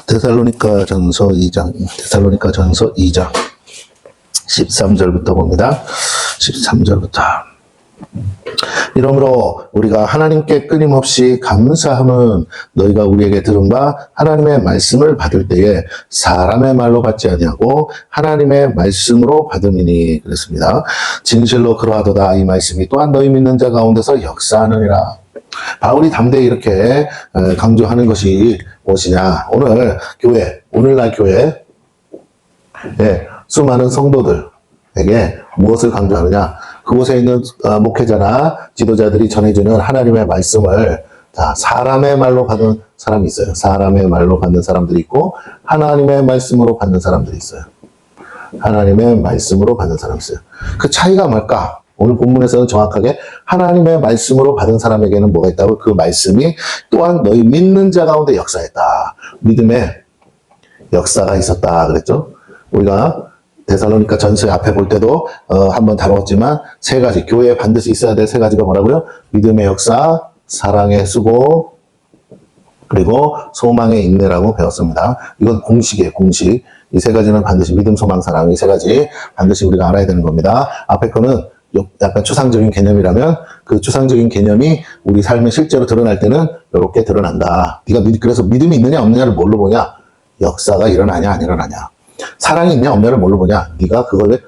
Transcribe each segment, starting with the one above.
데살로니가 전서 2장, 13절부터 봅니다. 13절부터. 이러므로 우리가 하나님께 끊임없이 감사함은 너희가 우리에게 들은 바 하나님의 말씀을 받을 때에 사람의 말로 받지 아니하고 하나님의 말씀으로 받음이니 그랬습니다. 진실로 그러하도다. 이 말씀이 또한 너희 믿는 자 가운데서 역사하느니라. 바울이 담대히 이렇게 강조하는 것이 무엇이냐. 오늘날 교회 수많은 성도들에게 무엇을 강조하느냐. 그곳에 있는 목회자나 지도자들이 전해주는 하나님의 말씀을 사람의 말로 받는 사람이 있어요. 사람의 말로 받는 사람들이 있고 하나님의 말씀으로 받는 사람들이 있어요. 하나님의 말씀으로 받는 사람이 있어요. 그 차이가 뭘까? 오늘 본문에서는 정확하게 하나님의 말씀으로 받은 사람에게는 뭐가 있다고? 그 말씀이 또한 너희 믿는 자 가운데 역사했다. 믿음의 역사가 있었다 그랬죠. 우리가 데살로니가 전서의 앞에 볼 때도 한번 다뤘지만 세 가지, 교회에 반드시 있어야 될 세 가지가 뭐라고요? 믿음의 역사, 사랑의 수고, 그리고 소망의 인내라고 배웠습니다. 이건 공식이에요, 공식. 이 세 가지는 반드시 믿음, 소망, 사랑, 이 세 가지 반드시 우리가 알아야 되는 겁니다. 앞에 거는 약간 추상적인 개념이라면 그 추상적인 개념이 우리 삶에 실제로 드러날 때는 이렇게 드러난다. 그래서 믿음이 있느냐 없느냐를 뭘로 보냐? 역사가 일어나냐 안 일어나냐. 사랑이 있냐 없냐를 뭘로 보냐? 네가 그걸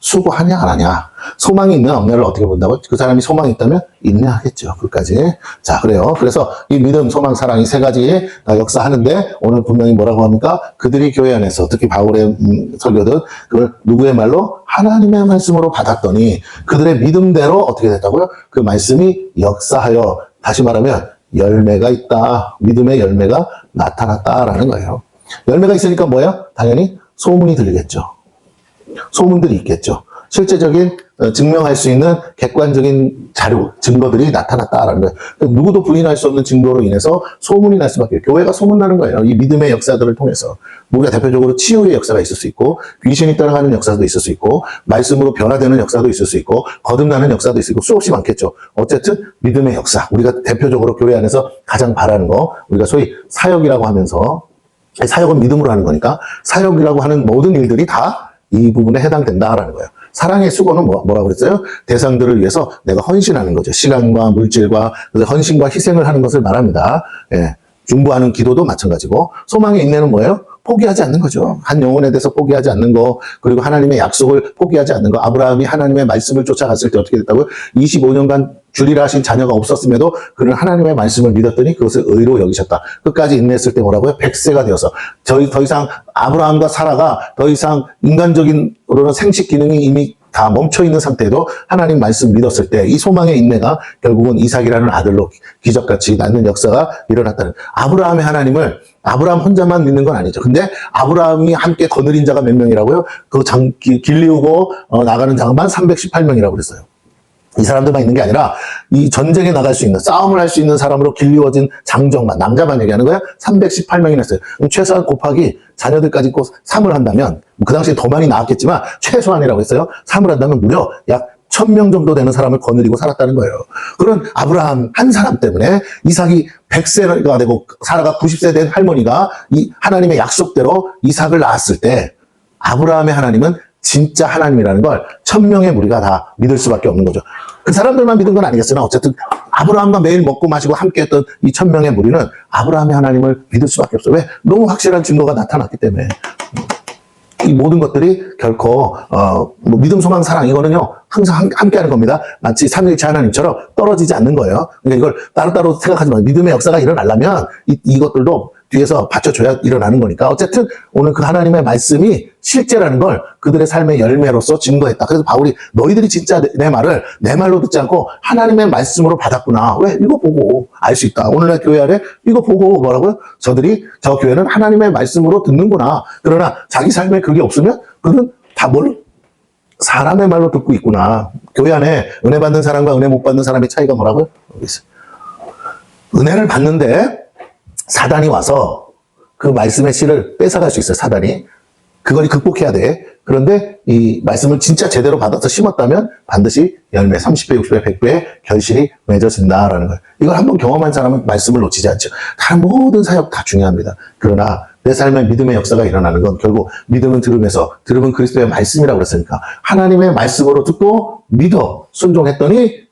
수고하냐 안 하냐. 소망이 있냐 없냐를 어떻게 본다고? 그 사람이 소망이 있다면 인내하겠죠. 끝까지. 자, 그래요. 그래서 이 믿음, 소망, 사랑 이 세 가지 다 역사하는데 오늘 분명히 뭐라고 합니까? 그들이 교회 안에서 특히 바울의 설교든 그걸 누구의 말로? 하나님의 말씀으로 받았더니 그들의 믿음대로 어떻게 됐다고요? 그 말씀이 역사하여 다시 말하면 열매가 있다. 믿음의 열매가 나타났다라는 거예요. 열매가 있으니까 뭐예요? 당연히 소문이 들리겠죠. 소문들이 있겠죠. 실제적인 증명할 수 있는 객관적인 자료, 증거들이 나타났다라는 거예요. 누구도 부인할 수 없는 증거로 인해서 소문이 날 수밖에 없어요. 교회가 소문나는 거예요. 이 믿음의 역사들을 통해서. 우리가 대표적으로 치유의 역사가 있을 수 있고, 귀신이 따라가는 역사도 있을 수 있고, 말씀으로 변화되는 역사도 있을 수 있고, 거듭나는 역사도 있을 수 있고, 수없이 많겠죠. 어쨌든 믿음의 역사. 우리가 대표적으로 교회 안에서 가장 바라는 거, 우리가 소위 사역이라고 하면서 사역은 믿음으로 하는 거니까 사역이라고 하는 모든 일들이 다 이 부분에 해당된다라는 거예요. 사랑의 수고는 뭐라고 그랬어요? 대상들을 위해서 내가 헌신하는 거죠. 시간과 물질과 헌신과 희생을 하는 것을 말합니다. 중보하는 기도도 마찬가지고 소망의 인내는 뭐예요? 포기하지 않는 거죠. 한 영혼에 대해서 포기하지 않는 거, 그리고 하나님의 약속을 포기하지 않는 거. 아브라함이 하나님의 말씀을 쫓아갔을 때 어떻게 됐다고요? 25년간 주리라 하신 자녀가 없었음에도 그는 하나님의 말씀을 믿었더니 그것을 의로 여기셨다. 끝까지 인내했을 때 뭐라고요? 100세가 되어서 더 이상 아브라함과 사라가 더 이상 인간적인으로는 생식 기능이 이미 다 멈춰있는 상태에도 하나님 말씀 믿었을 때 이 소망의 인내가 결국은 이삭이라는 아들로 기적같이 낳는 역사가 일어났다는. 아브라함의 하나님을 아브라함 혼자만 믿는 건 아니죠. 근데 아브라함이 함께 거느린 자가 몇 명이라고요? 길리우고 나가는 자만 318명이라고 그랬어요. 이 사람들만 있는 게 아니라 이 전쟁에 나갈 수 있는, 싸움을 할 수 있는 사람으로 길리워진 장정만, 남자만 얘기하는 거야. 318명이나 했어요. 그럼 최소한 곱하기 자녀들까지 꼭 3을 한다면, 그 당시에 더 많이 나왔겠지만 최소한이라고 했어요. 3을 한다면 무려 약 1000명 정도 되는 사람을 거느리고 살았다는 거예요. 그런 아브라함 한 사람 때문에 이삭이 100세가 되고 사라가 90세 된 할머니가 이 하나님의 약속대로 이삭을 낳았을 때 아브라함의 하나님은 진짜 하나님이라는 걸 1000명의 무리가 다 믿을 수밖에 없는 거죠. 그 사람들만 믿은 건 아니겠으나 어쨌든 아브라함과 매일 먹고 마시고 함께했던 이 1000명의 무리는 아브라함의 하나님을 믿을 수밖에 없어요. 왜? 너무 확실한 증거가 나타났기 때문에. 이 모든 것들이 결코 믿음, 소망, 사랑 이거는요 항상 함께하는 겁니다. 마치 삼위일체 하나님처럼 떨어지지 않는 거예요. 그러니까 이걸 따로따로 생각하지 마세요. 믿음의 역사가 일어나려면 이것들도 뒤에서 받쳐줘야 일어나는 거니까. 어쨌든 오늘 그 하나님의 말씀이 실제라는 걸 그들의 삶의 열매로서 증거했다. 그래서 바울이 너희들이 진짜 내 말을 내 말로 듣지 않고 하나님의 말씀으로 받았구나. 왜? 이거 보고 알 수 있다. 오늘날 교회 안에 이거 보고 뭐라고요? 저 교회는 하나님의 말씀으로 듣는구나. 그러나 자기 삶에 그게 없으면 그는 다 사람의 말로 듣고 있구나. 교회 안에 은혜 받는 사람과 은혜 못 받는 사람의 차이가 뭐라고요? 여기 있어요. 은혜를 받는데 사단이 와서 그 말씀의 씨를 뺏어갈 수 있어요. 사단이. 그걸 극복해야 돼. 그런데 이 말씀을 진짜 제대로 받아서 심었다면 반드시 열매 30배, 60배, 100배의 결실이 맺어진다라는 거예요. 이걸 한번 경험한 사람은 말씀을 놓치지 않죠. 다른 모든 사역 다 중요합니다. 그러나 내 삶에 믿음의 역사가 일어나는 건 결국 믿음은 들음에서, 들음은 그리스도의 말씀이라고 그랬으니까 하나님의 말씀으로 듣고 믿어 순종했더니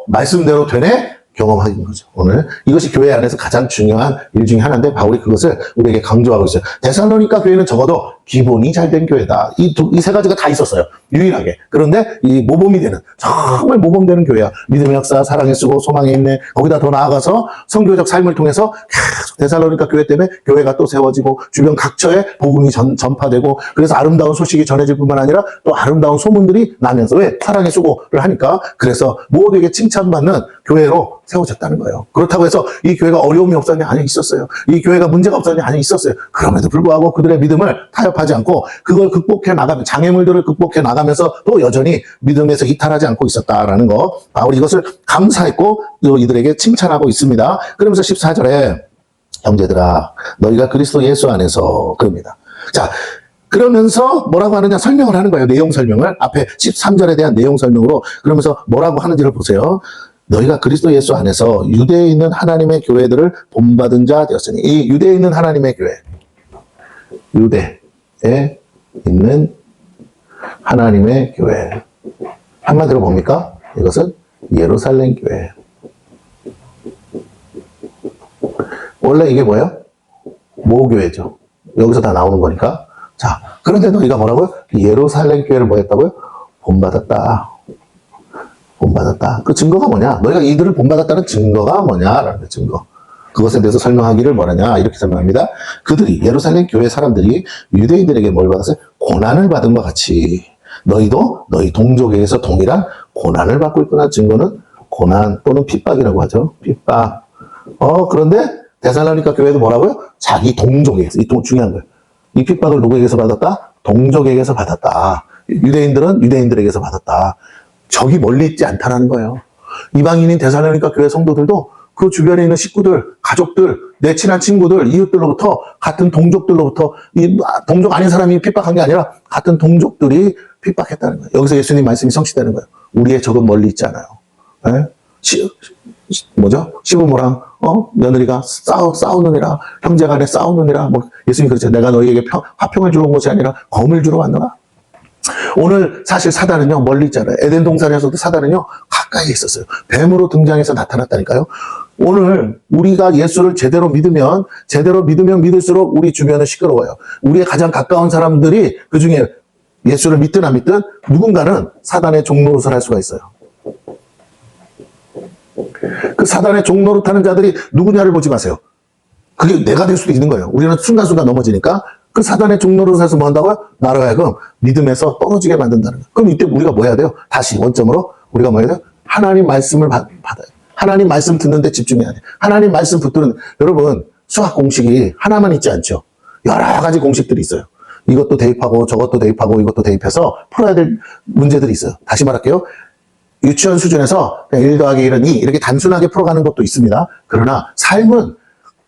말씀대로 되네? 경험하는 거죠. 오늘 이것이 교회 안에서 가장 중요한 일 중에 하나인데 바울이 그것을 우리에게 강조하고 있어요. 데살로니가 교회는 적어도 기본이 잘 된 교회다. 이 세 가지가 다 있었어요. 유일하게. 그런데 이 모범이 되는, 정말 모범되는 교회야. 믿음의 역사, 사랑의 쓰고, 소망의 인내, 거기다 더 나아가서 선교적 삶을 통해서 계속 데살로니가 교회 때문에 교회가 또 세워지고 주변 각처에 복음이 전파되고 그래서 아름다운 소식이 전해질 뿐만 아니라 또 아름다운 소문들이 나면서 왜? 사랑의 수고를 하니까 그래서 모두에게 칭찬받는 교회로 세워졌다는 거예요. 그렇다고 해서 이 교회가 어려움이 없었냐? 아니, 있었어요. 이 교회가 문제가 없었냐? 아니, 있었어요. 그럼에도 불구하고 그들의 믿음을 타협하지 않고 그걸 극복해 나가면, 장애물들을 극복해 나가면서 또 여전히 믿음에서 이탈하지 않고 있었다라는 거. 바울이 이것을 감사했고 또 이들에게 칭찬하고 있습니다. 그러면서 14절에 형제들아, 너희가 그리스도 예수 안에서 그럽니다. 자, 그러면서 뭐라고 하느냐 설명을 하는 거예요. 내용 설명을. 앞에 13절에 대한 내용 설명으로 그러면서 뭐라고 하는지를 보세요. 너희가 그리스도 예수 안에서 유대에 있는 하나님의 교회들을 본받은 자 되었으니, 이 유대에 있는 하나님의 교회, 유대에 있는 하나님의 교회, 한마디로 뭡니까? 이것은 예루살렘 교회. 원래 이게 뭐예요? 모교회죠. 여기서 다 나오는 거니까. 자, 그런데 너희가 뭐라고요? 예루살렘 교회를 뭐 했다고요? 본받았다. 본받았다. 그 증거가 뭐냐? 너희가 이들을 본받았다는 증거가 뭐냐라는 거예요, 증거. 그것에 대해서 설명하기를 뭐라냐? 이렇게 설명합니다. 그들이, 예루살렘 교회 사람들이 유대인들에게 뭘 받았어요? 고난을 받은 것 같이 너희도 너희 동족에게서 동일한 고난을 받고 있구나. 증거는 고난 또는 핍박이라고 하죠. 핍박. 그런데 데살로니가 교회도 뭐라고요? 자기 동족에게서, 중요한 거예요. 이 핍박을 누구에게서 받았다? 동족에게서 받았다. 유대인들은 유대인들에게서 받았다. 적이 멀리 있지 않다라는 거예요. 이방인인 데살로니가 교회 성도들도 그 주변에 있는 식구들, 가족들, 내 친한 친구들, 이웃들로부터, 같은 동족들로부터, 이 동족 아닌 사람이 핍박한 게 아니라 같은 동족들이 핍박했다는 거예요. 여기서 예수님 말씀이 성취되는 거예요. 우리의 적은 멀리 있지 않아요. 네? 시부모랑 며느리가 싸우느니라, 형제 간에 싸우느니라. 예수님 그랬죠. 내가 너희에게 화평을 주러 온 것이 아니라 검을 주러 왔노라. 오늘 사실 사단은요 멀리 있잖아요. 에덴 동산에서도 사단은요 가까이 있었어요. 뱀으로 등장해서 나타났다니까요. 오늘 우리가 예수를 제대로 믿으면 믿을수록 우리 주변은 시끄러워요. 우리의 가장 가까운 사람들이 그중에 예수를 믿든 안 믿든 누군가는 사단의 종노릇을 할 수가 있어요. 그 사단의 종노릇 하는 자들이 누구냐를 보지 마세요. 그게 내가 될 수도 있는 거예요. 우리는 순간순간 넘어지니까 그 사단의 종노릇을 해서 뭐 한다고요? 나로 하여금 믿음에서 떨어지게 만든다는 거예요. 그럼 이때 우리가 뭐 해야 돼요? 다시 원점으로 우리가 뭐 해야 돼요? 하나님 말씀을 받아요. 하나님 말씀 듣는데 집중해야 돼요. 하나님 말씀 붙드는, 여러분 수학 공식이 하나만 있지 않죠. 여러 가지 공식들이 있어요. 이것도 대입하고 저것도 대입하고 이것도 대입해서 풀어야 될 문제들이 있어요. 다시 말할게요. 유치원 수준에서 1 더하기 1은 2 이렇게 단순하게 풀어가는 것도 있습니다. 그러나 삶은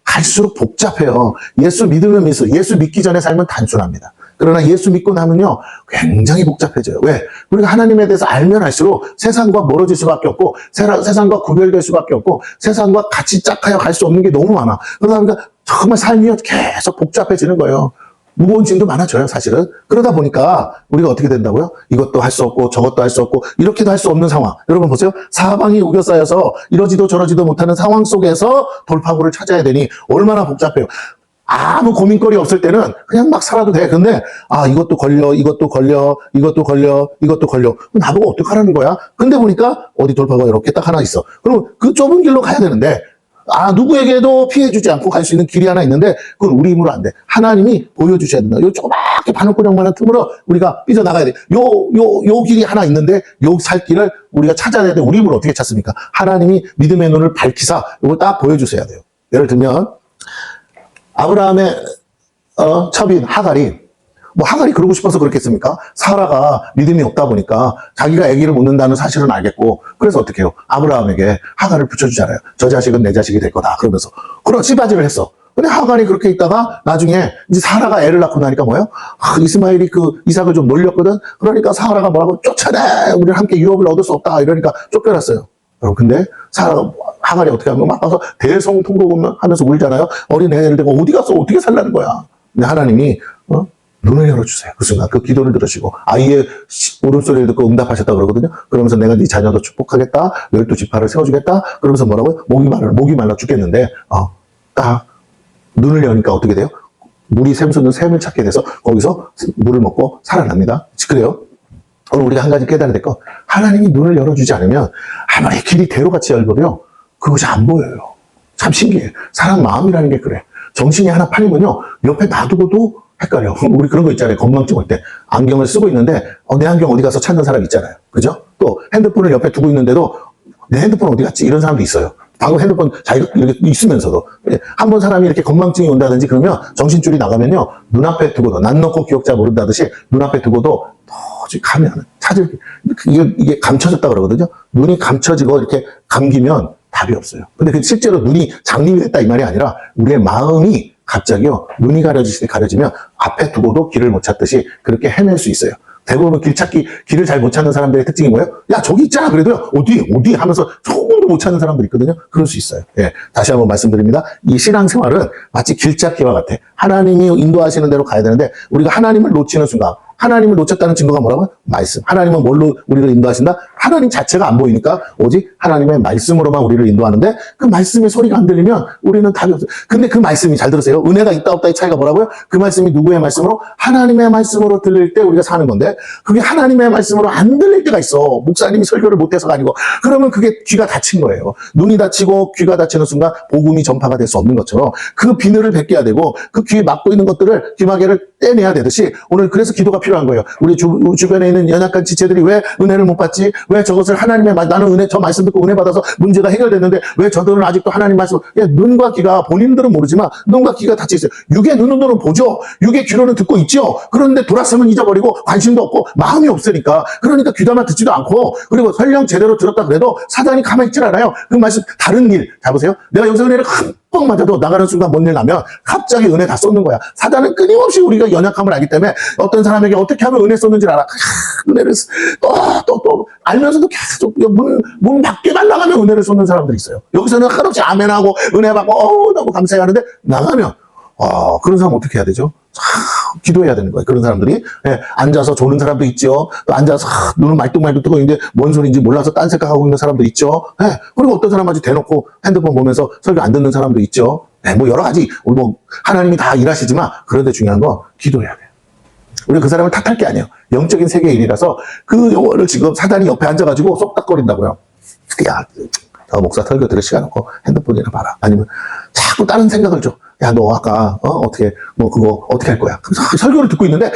갈수록 복잡해요. 예수 믿으면 예수 믿기 전에 삶은 단순합니다. 그러나 예수 믿고 나면요 굉장히 복잡해져요. 왜? 우리가 하나님에 대해서 알면 알수록 세상과 멀어질 수밖에 없고 세상과 구별될 수밖에 없고 세상과 같이 짝하여 갈 수 없는 게 너무 많아. 그러다 보니까 정말 삶이 계속 복잡해지는 거예요. 무거운 짐도 많아져요, 사실은. 그러다 보니까 우리가 어떻게 된다고요? 이것도 할 수 없고 저것도 할 수 없고 이렇게도 할 수 없는 상황. 여러분 보세요. 사방이 우겨싸여서 이러지도 저러지도 못하는 상황 속에서 돌파구를 찾아야 되니 얼마나 복잡해요. 아무 고민거리 없을 때는 그냥 막 살아도 돼. 근데 이것도 걸려, 이것도 걸려, 이것도 걸려, 이것도 걸려. 나보고 어떡하라는 거야? 근데 보니까 어디 돌파구가 이렇게 딱 하나 있어. 그럼 그 좁은 길로 가야 되는데 누구에게도 피해주지 않고 갈 수 있는 길이 하나 있는데 그건 우리 힘으로 안 돼. 하나님이 보여주셔야 된다. 요 조그맣게 바늘구멍만한 틈으로 우리가 삐져나가야 돼. 요 길이 하나 있는데 요 살 길을 우리가 찾아야 되는데 우리 힘으로 어떻게 찾습니까? 하나님이 믿음의 눈을 밝히사 이걸 딱 보여주셔야 돼요. 예를 들면 아브라함의 첩인 하갈이 하갈이 그러고 싶어서 그렇겠습니까? 사라가 믿음이 없다 보니까 자기가 아기를 못 낳는다는 사실은 알겠고 그래서 어떻게 해요? 아브라함에게 하갈을 붙여주잖아요. 저 자식은 내 자식이 될 거다. 그러면서 그런 씨바지를 했어. 근데 하간이 그렇게 있다가 나중에 이제 사라가 애를 낳고 나니까 뭐예요? 이스마엘이 그 이삭을 좀 놀렸거든. 그러니까 사라가 뭐라고 쫓아내. 우리는 함께 유업을 얻을 수 없다. 이러니까 쫓겨났어요. 여러분, 근데 사라가 하간이 어떻게 하면 막 가서 대성통곡하면서 울잖아요. 어린 애를 데리고 어디 갔어? 어떻게 살라는 거야? 근데 하나님이 눈을 열어주세요. 그 순간 그 기도를 들으시고 아이의 울음소리를 듣고 응답하셨다 그러거든요. 그러면서 내가 네 자녀도 축복하겠다. 12지파를 세워주겠다. 그러면서 뭐라고요? 목이 말라 죽겠는데 딱 눈을 여니까 어떻게 돼요? 물이 샘솟는 샘을 찾게 돼서 거기서 물을 먹고 살아납니다. 그래요? 오늘 우리가 한 가지 깨달아야 될 거, 하나님이 눈을 열어주지 않으면 아무리 길이 대로같이 얇아도요 그것이 안 보여요. 참 신기해. 사람 마음이라는 게 그래. 정신이 하나 팔리면요 옆에 놔두고도 헷갈려. 우리 그런 거 있잖아요. 건망증 올 때 안경을 쓰고 있는데 내 안경 어디 가서 찾는 사람 있잖아요. 그죠? 또 핸드폰을 옆에 두고 있는데도 내 핸드폰 어디 갔지? 이런 사람도 있어요. 방금 핸드폰 자기가 이렇게 있으면서도 한번 사람이 이렇게 건망증이 온다든지 그러면 정신줄이 나가면요 눈앞에 두고도 난 놓고 기억자 모른다듯이 눈앞에 두고도 도저히 감이 안 찾을 이게 감춰졌다 그러거든요. 눈이 감춰지고 이렇게 감기면 답이 없어요. 근데 실제로 눈이 장님이 됐다 이 말이 아니라 우리의 마음이 갑자기요 눈이 가려지면 앞에 두고도 길을 못 찾듯이 그렇게 헤맬 수 있어요. 대부분 길을 잘 못 찾는 사람들의 특징이 뭐예요? 야, 저기 있잖아. 그래도요, 어디 하면서 조금도 못 찾는 사람들 있거든요. 그럴 수 있어요. 예. 다시 한번 말씀드립니다. 이 신앙생활은 마치 길찾기와 같아. 하나님이 인도하시는 대로 가야 되는데, 우리가 하나님을 놓치는 순간, 하나님을 놓쳤다는 증거가 뭐라고요? 말씀. 하나님은 뭘로 우리를 인도하신다? 하나님 자체가 안 보이니까 오직 하나님의 말씀으로만 우리를 인도하는데 그 말씀의 소리가 안 들리면 우리는 답이 없어요. 근데 그 말씀이 잘 들으세요. 은혜가 있다 없다의 차이가 뭐라고요? 그 말씀이 누구의 말씀으로? 하나님의 말씀으로 들릴 때 우리가 사는 건데 그게 하나님의 말씀으로 안 들릴 때가 있어. 목사님이 설교를 못해서가 아니고 그러면 그게 귀가 닫힌 거예요. 눈이 닫히고 귀가 닫히는 순간 복음이 전파가 될 수 없는 것처럼 그 비늘을 벗겨야 되고 그 귀에 막고 있는 것들을 귀마개를 떼내야 되듯이 오늘 그래서 기도가 필요한 거예요. 우리 주변에 있는 연약한 지체들이 왜 은혜를 못 받지? 왜 저것을 하나님의 나는 저 말씀 듣고 은혜 받아서 문제가 해결됐는데 왜 저들은 아직도 하나님 말씀 눈과 귀가 본인들은 모르지만 눈과 귀가 닫혀 있어요. 육의 눈으로는 보죠. 육의 귀로는 듣고 있죠. 그런데 돌았으면 잊어버리고 관심도 없고 마음이 없으니까 그러니까 귀담아 듣지도 않고 그리고 설령 제대로 들었다 그래도 사단이 가만히 있질 않아요. 그 말씀 다른 일 자 보세요. 내가 여기서 은혜를 흠뻑 맞아도 나가는 순간 뭔 일 나면 갑자기 은혜 다 쏟는 거야. 사단은 끊임없이 우리가 연약함을 알기 때문에 어떤 사람에게 어떻게 하면 은혜 쏟는지 알아. 은혜를 또 알면서도 계속 문 밖에만 나가면 은혜를 쏟는 사람들이 있어요. 여기서는 한없이 아멘하고 은혜 받고 너무 감사해 하는데 나가면 그런 사람 어떻게 해야 되죠? 기도해야 되는 거예요. 그런 사람들이 앉아서 조는 사람도 있죠. 또 앉아서 눈을 말뚝말뚝 뜨고 있는데 뭔 소리인지 몰라서 딴 생각하고 있는 사람도 있죠. 그리고 어떤 사람 아주 대놓고 핸드폰 보면서 설교 안 듣는 사람도 있죠. 뭐 여러 가지 하나님이 다 일하시지만 그런데 중요한 건 기도해야 돼요. 우리가 그 사람을 탓할 게 아니에요. 영적인 세계의 일이라서 그 영혼을 지금 사단이 옆에 앉아가지고 쏙닥거린다고요. 야, 저 목사 설교 들을 시간 없고 핸드폰이나 봐라. 아니면 자꾸 다른 생각을 줘. 야, 너 아까 그거 어떻게 할 거야? 그래서 설교를 듣고 있는데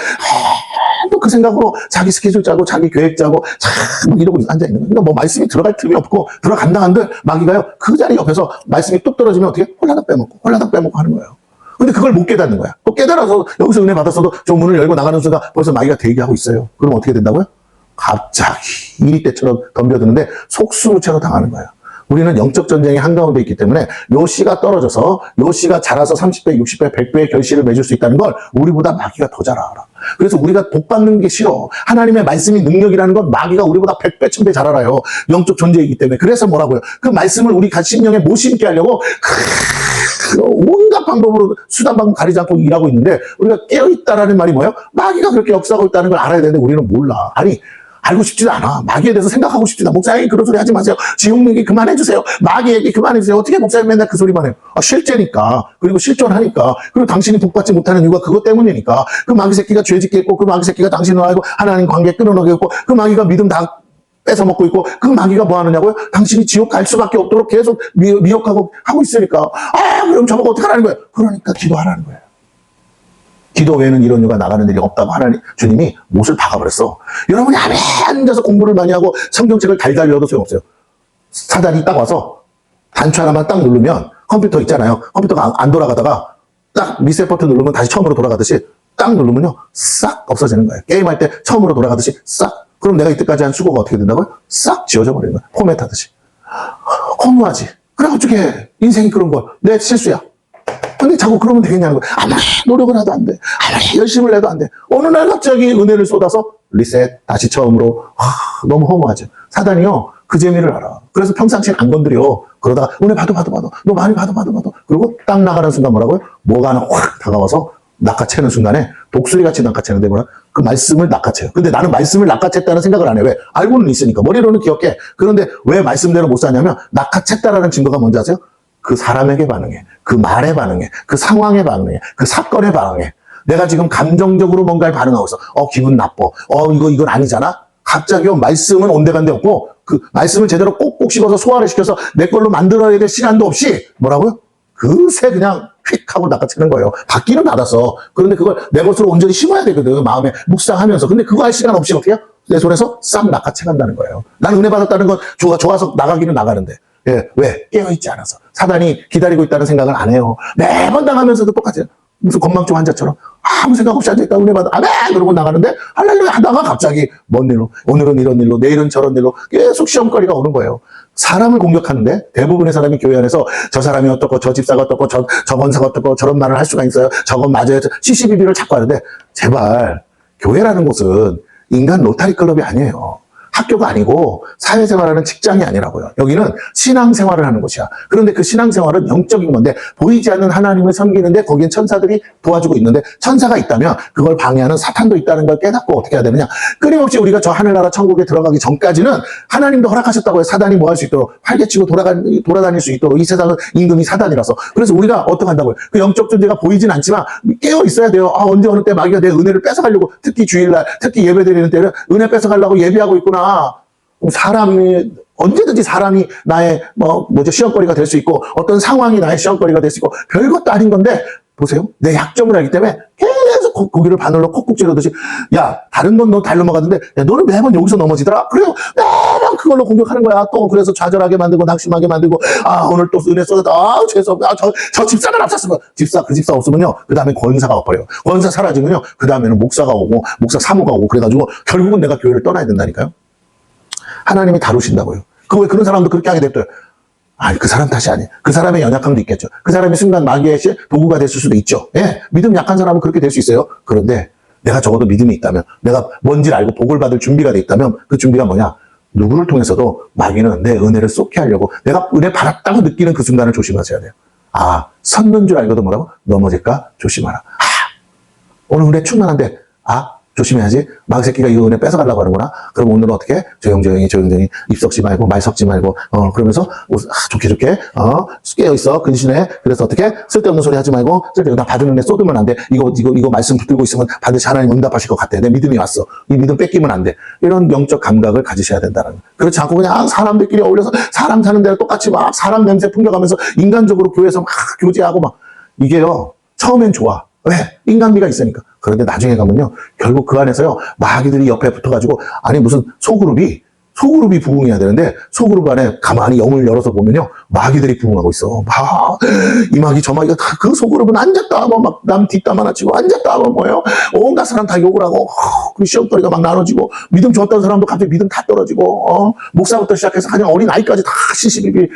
또 그 생각으로 자기 스케줄 짜고 자기 계획 짜고 막 이러고 앉아 있는 거야. 그러니까 말씀이 들어갈 틈이 없고 들어간다 한들 마귀가요 그 자리 옆에서 말씀이 뚝 떨어지면 어떻게 홀라닥 빼먹고 하는 거예요. 근데 그걸 못 깨닫는 거야. 또 깨달아서 여기서 은혜 받았어도 저 문을 열고 나가는 순간 벌써 마귀가 대기하고 있어요. 그럼 어떻게 된다고요? 갑자기 이리때처럼 덤벼드는데 속수무책으로 당하는 거예요. 우리는 영적 전쟁의 한가운데 있기 때문에 요 씨가 떨어져서 요 씨가 자라서 30배, 60배, 100배의 결실을 맺을 수 있다는 걸 우리보다 마귀가 더 잘 알아. 그래서 우리가 복 받는 게 싫어. 하나님의 말씀이 능력이라는 건 마귀가 우리보다 100배, 1000배 잘 알아요. 영적 존재이기 때문에. 그래서 뭐라고요? 그 말씀을 우리 심령에 못 심게 하려고 온갖 방법으로 수단 방법 가리지 않고 일하고 있는데 우리가 깨어있다라는 말이 뭐예요? 마귀가 그렇게 역사하고 있다는 걸 알아야 되는데 우리는 몰라. 아니 알고 싶지도 않아. 마귀에 대해서 생각하고 싶지도 않아. 목사님 그런 소리 하지 마세요. 지옥 얘기 그만해주세요. 마귀 얘기 그만해주세요. 어떻게 목사님 맨날 그 소리만 해요? 실제니까. 그리고 실존하니까. 그리고 당신이 복받지 못하는 이유가 그것 때문이니까. 그 마귀 새끼가 죄 짓게 했고 그 마귀 새끼가 당신을 알고 하나님 관계 끊어놓게 했고 그 마귀가 믿음 다 뺏어먹고 있고 그 마귀가 뭐 하느냐고요? 당신이 지옥 갈 수밖에 없도록 계속 미혹하고 하고 있으니까 그럼 저보고 어떻게 하라는 거예요? 그러니까 기도하라는 거예요. 기도 외에는 이런 이유가 나가는 일이 없다고 하나님 주님이 못을 박아버렸어. 여러분이 앉아서 공부를 많이 하고 성경책을 달달 읽어도 소용없어요. 사단이 딱 와서 단추 하나만 딱 누르면 컴퓨터 있잖아요. 컴퓨터가 안 돌아가다가 딱 리셋 버튼 누르면 다시 처음으로 돌아가듯이 딱 누르면요 싹 없어지는 거예요. 게임할 때 처음으로 돌아가듯이 싹. 그럼 내가 이때까지 한 수고가 어떻게 된다고요? 싹 지워져 버리는 거예요. 포맷하듯이. 허무하지. 그래 어떻게 인생이 그런 걸. 내 실수야. 근데 자꾸 그러면 되겠냐는 거야. 아무리 노력을 해도 안 돼. 아무리 열심을 해도 안 돼. 어느 날 갑자기 은혜를 쏟아서 리셋, 다시 처음으로. 너무 허무하죠. 사단이요, 그 재미를 알아. 그래서 평상시에 안 건드려. 그러다가 은혜 받아. 너 많이 받아. 그리고 딱 나가는 순간 뭐라고요? 뭐가 하나 확 다가와서 낚아채는 순간에 독수리같이 낚아채는데 뭐라? 그 말씀을 낚아채요. 근데 나는 말씀을 낚아챘다는 생각을 안 해. 왜? 알고는 있으니까. 머리로는 기억해. 그런데 왜 말씀대로 못 사냐면 낚아챘다라는 증거가 뭔지 아세요? 그 사람에게 반응해. 그 말에 반응해. 그 상황에 반응해. 그 사건에 반응해. 내가 지금 감정적으로 뭔가에 반응하고 있어. 기분 나빠. 이건 아니잖아? 갑자기 말씀은 온데간데 없고, 그 말씀을 제대로 꼭꼭 씹어서 소화를 시켜서 내 걸로 만들어야 될 시간도 없이, 뭐라고요? 그새 그냥 휙 하고 낚아채는 거예요. 받기는 받았어. 그런데 그걸 내 것으로 온전히 심어야 되거든. 마음에 묵상하면서. 근데 그거 할 시간 없이 어떻게 해요? 내 손에서 싹 낚아채간다는 거예요. 난 은혜 받았다는 건 좋아서 나가기는 나가는데. 예, 왜? 깨어있지 않아서. 사단이 기다리고 있다는 생각을 안 해요. 매번 당하면서도 똑같아요. 무슨 건망증 환자처럼 아무 생각 없이 앉아있다 은혜 받아 아멘 그러고 나가는데 할렐루야 하다가 갑자기 먼 일로 오늘은 이런 일로 내일은 저런 일로 계속 시험거리가 오는 거예요. 사람을 공격하는데 대부분의 사람이 교회 안에서 저 사람이 어떻고 저 집사가 어떻고 저 권사가 어떻고 저런 말을 할 수가 있어요. 저건 맞아요. 시시비비를 자꾸 하는데 제발 교회라는 곳은 인간 로타리 클럽이 아니에요. 학교가 아니고 사회생활하는 직장이 아니라고요. 여기는 신앙생활을 하는 곳이야. 그런데 그 신앙생활은 영적인 건데 보이지 않는 하나님을 섬기는데 거기엔 천사들이 도와주고 있는데 천사가 있다면 그걸 방해하는 사탄도 있다는 걸 깨닫고 어떻게 해야 되느냐. 끊임없이 우리가 저 하늘나라 천국에 들어가기 전까지는 하나님도 허락하셨다고 해요. 사단이 뭐 할 수 있도록 활개치고 돌아다닐 수 있도록. 이 세상은 임금이 사단이라서. 그래서 우리가 어떻게 한다고요. 그 영적 존재가 보이진 않지만 깨어 있어야 돼요. 언제 어느 때 마귀가 내 은혜를 뺏어가려고 특히 주일날 특히 예배 드리는 때는 은혜 뺏어가려고 예비하고 있구나. 사람이 언제든지 사람이 나의 시험거리가 될 수 있고 어떤 상황이 나의 시험거리가 될 수 있고 별것도 아닌 건데 보세요. 내 약점을 알기 때문에 계속 고기를 바늘로 콕콕 찌르듯이 야 다른 건 너 잘 넘어가던데 야 너는 매번 여기서 넘어지더라. 그래요. 매번 그걸로 공격하는 거야. 또 그래서 좌절하게 만들고 낙심하게 만들고 오늘 또 은혜 쏟았다. 죄송합니다. 저 집사가 없었으면 그 집사 없으면요. 그 다음에 권사가 와버려요. 권사 사라지면요. 그 다음에는 목사가 오고 목사 사모가 오고 그래가지고 결국은 내가 교회를 떠나야 된다니까요. 하나님이 다루신다고요. 왜 그런 사람도 그렇게 하게 됐어요? 아니, 그 사람 탓이 아니에요. 그 사람의 연약함도 있겠죠. 그 사람이 순간 마귀의 도구가 됐을 수도 있죠. 예, 믿음 약한 사람은 그렇게 될 수 있어요. 그런데 내가 적어도 믿음이 있다면, 내가 뭔지를 알고 복을 받을 준비가 돼 있다면 그 준비가 뭐냐? 누구를 통해서도 마귀는 내 은혜를 쏟게 하려고 내가 은혜 받았다고 느끼는 그 순간을 조심하셔야 돼요. 섰는 줄 알고도 뭐라고? 넘어질까? 조심하라. 오늘 은혜 충만한데, 조심해야지. 마귀 새끼가 이 은혜 뺏어가려고 하는구나. 그럼 오늘은 어떻게? 조용조용히 입 섞지 말고 말 섞지 말고 그러면서 좋게 깨어있어 근신해. 그래서 어떻게? 쓸데없는 소리 하지 말고 나 받은 은혜 쏟으면 안 돼. 이거 말씀 붙들고 있으면 반드시 하나님 응답하실 것 같아. 내 믿음이 왔어. 이 믿음 뺏기면 안 돼. 이런 영적 감각을 가지셔야 된다는 거예요. 그렇지 않고 그냥 사람들끼리 어울려서 사람 사는 데를 똑같이 막 사람 냄새 풍겨가면서 인간적으로 교회에서 막 교제하고 막 이게요. 처음엔 좋아. 왜? 인간미가 있으니까. 그런데 나중에 가면요. 결국 그 안에서요. 마귀들이 옆에 붙어가지고 무슨 소그룹이 부흥해야 되는데 소그룹 안에 가만히 영을 열어서 보면요. 마귀들이 부흥하고 있어. 이 마귀 저 마귀가 그 소그룹은 앉았다 하면 막 남 뒷담 하나 치고 앉았다 하면 뭐예요. 온갖 사람 다 욕을 하고 그 시험거리가 막 나눠지고 믿음 좋았던 사람도 갑자기 믿음 다 떨어지고 목사부터 시작해서 그냥 어린 아이까지 다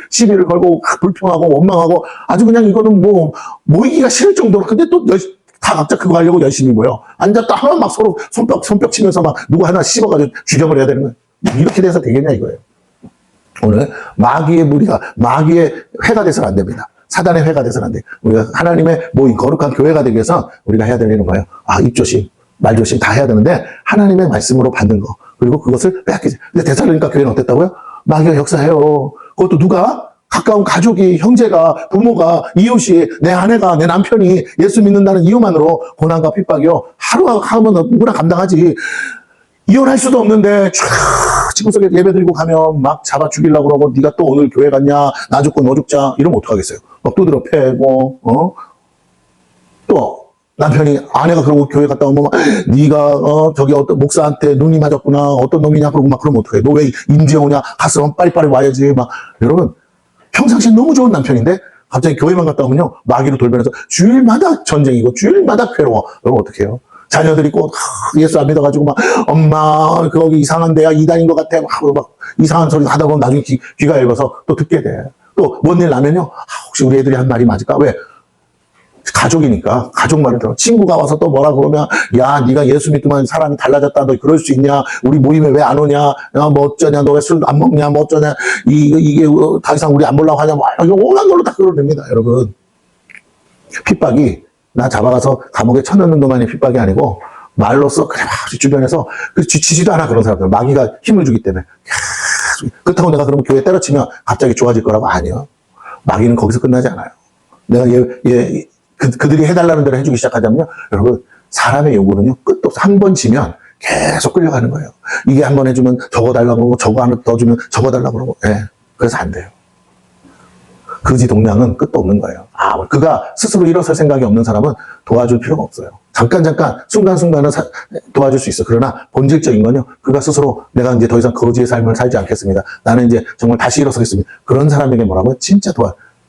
시비를 걸고 불평하고 원망하고 아주 그냥 이거는 모이기가 싫을 정도로. 근데 또 다 각자 그거 하려고 열심히 모여. 앉았다 하면 막 서로 손뼉 치면서 막 누구 하나 씹어가지고 죽여버려야 되는 거예요. 이렇게 돼서 되겠냐 이거예요. 오늘 마귀의 회가 돼서는 안 됩니다. 사단의 회가 돼서는 안 돼요. 우리가 하나님의 모인 거룩한 교회가 되기 위해서 우리가 해야 될 일은 뭐예요? 입조심, 말조심 다 해야 되는데 하나님의 말씀으로 받는 거. 그리고 그것을 빼앗기지. 근데 데살로니가 교회는 어땠다고요? 마귀가 역사해요. 그것도 누가? 가까운 가족이, 형제가, 부모가, 이웃이, 내 아내가, 내 남편이 예수 믿는다는 이유만으로 고난과 핍박이요. 하루 하면 누구나 감당하지. 이혼할 수도 없는데 집구석에 예배드리고 가면 막 잡아 죽이려고 그러고 네가 또 오늘 교회 갔냐? 나 죽고 너 죽자. 이러면 어떡하겠어요? 막 두드려 패고 또 남편이 아내가 그러고 교회 갔다 오면 네가 저기 어떤 목사한테 눈이 맞았구나. 어떤 놈이냐? 그러고 막 그러면 어떡해? 너 왜 인제 오냐? 갔으면 빨리빨리 와야지. 막 여러분 평상시에 너무 좋은 남편인데 갑자기 교회만 갔다 오면요. 마귀로 돌변해서 주일마다 전쟁이고 주일마다 괴로워. 여러분 어떡해요? 자녀들이 꼭 예수 안 믿어가지고 막 엄마 거기 이상한 데야 이단인 것 같아 막 이상한 소리 하다 보면 나중에 귀가 얇아서 또 듣게 돼. 또 뭔 일 나면요. 혹시 우리 애들이 한 말이 맞을까? 왜? 가족이니까 가족 말을 들어. 친구가 와서 또 뭐라 그러면 야 네가 예수 믿으면 사람이 달라졌다. 너 그럴 수 있냐? 우리 모임에 왜 안 오냐? 야, 뭐 어쩌냐? 너 왜 술 안 먹냐? 뭐 어쩌냐? 이게 더 이상 우리 안 보려고 하냐? 뭐 이거 오만 걸로 다 끌어냅니다, 여러분. 핍박이 나 잡아가서 감옥에 쳐넣는 것만이 핍박이 아니고 말로써 그래 주변에서 지치지도 않아. 그런 사람들 마귀가 힘을 주기 때문에. 그렇다고 내가 그러면 교회 때려치면 갑자기 좋아질 거라고? 아니요. 마귀는 거기서 끝나지 않아요. 내가 그들이 해달라는 대로 해주기 시작하자면요, 여러분, 사람의 요구는요, 끝도 없어. 한 번 지면 계속 끌려가는 거예요. 이게 한 번 해주면 저거 달라고 그러고, 저거 하나 더 주면 저거 달라고 그러고, 예. 그래서 안 돼요. 그지 동량은 끝도 없는 거예요. 그가 스스로 일어설 생각이 없는 사람은 도와줄 필요가 없어요. 잠깐, 순간순간은 도와줄 수 있어. 그러나 본질적인 건요, 그가 스스로 내가 이제 더 이상 거지의 삶을 살지 않겠습니다. 나는 이제 정말 다시 일어서겠습니다. 그런 사람에게 뭐라고요? 진짜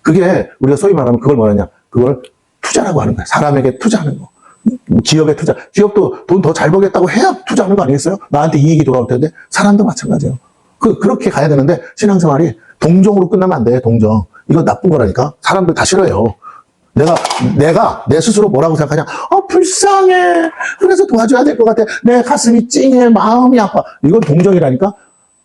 그게 우리가 소위 말하면 그걸 뭐냐냐. 그걸 투자라고 하는 거예요. 사람에게 투자하는 거. 기업에 투자. 기업도 돈 더 잘 벌겠다고 해야 투자하는 거 아니겠어요? 나한테 이익이 돌아올 텐데. 사람도 마찬가지예요. 그렇게 가야 되는데, 신앙생활이 동정으로 끝나면 안 돼, 동정. 이거 나쁜 거라니까. 사람들 다 싫어해요. 내가 내 스스로 뭐라고 생각하냐? 불쌍해. 그래서 도와줘야 될 것 같아. 내 가슴이 찡해. 마음이 아파. 이건 동정이라니까.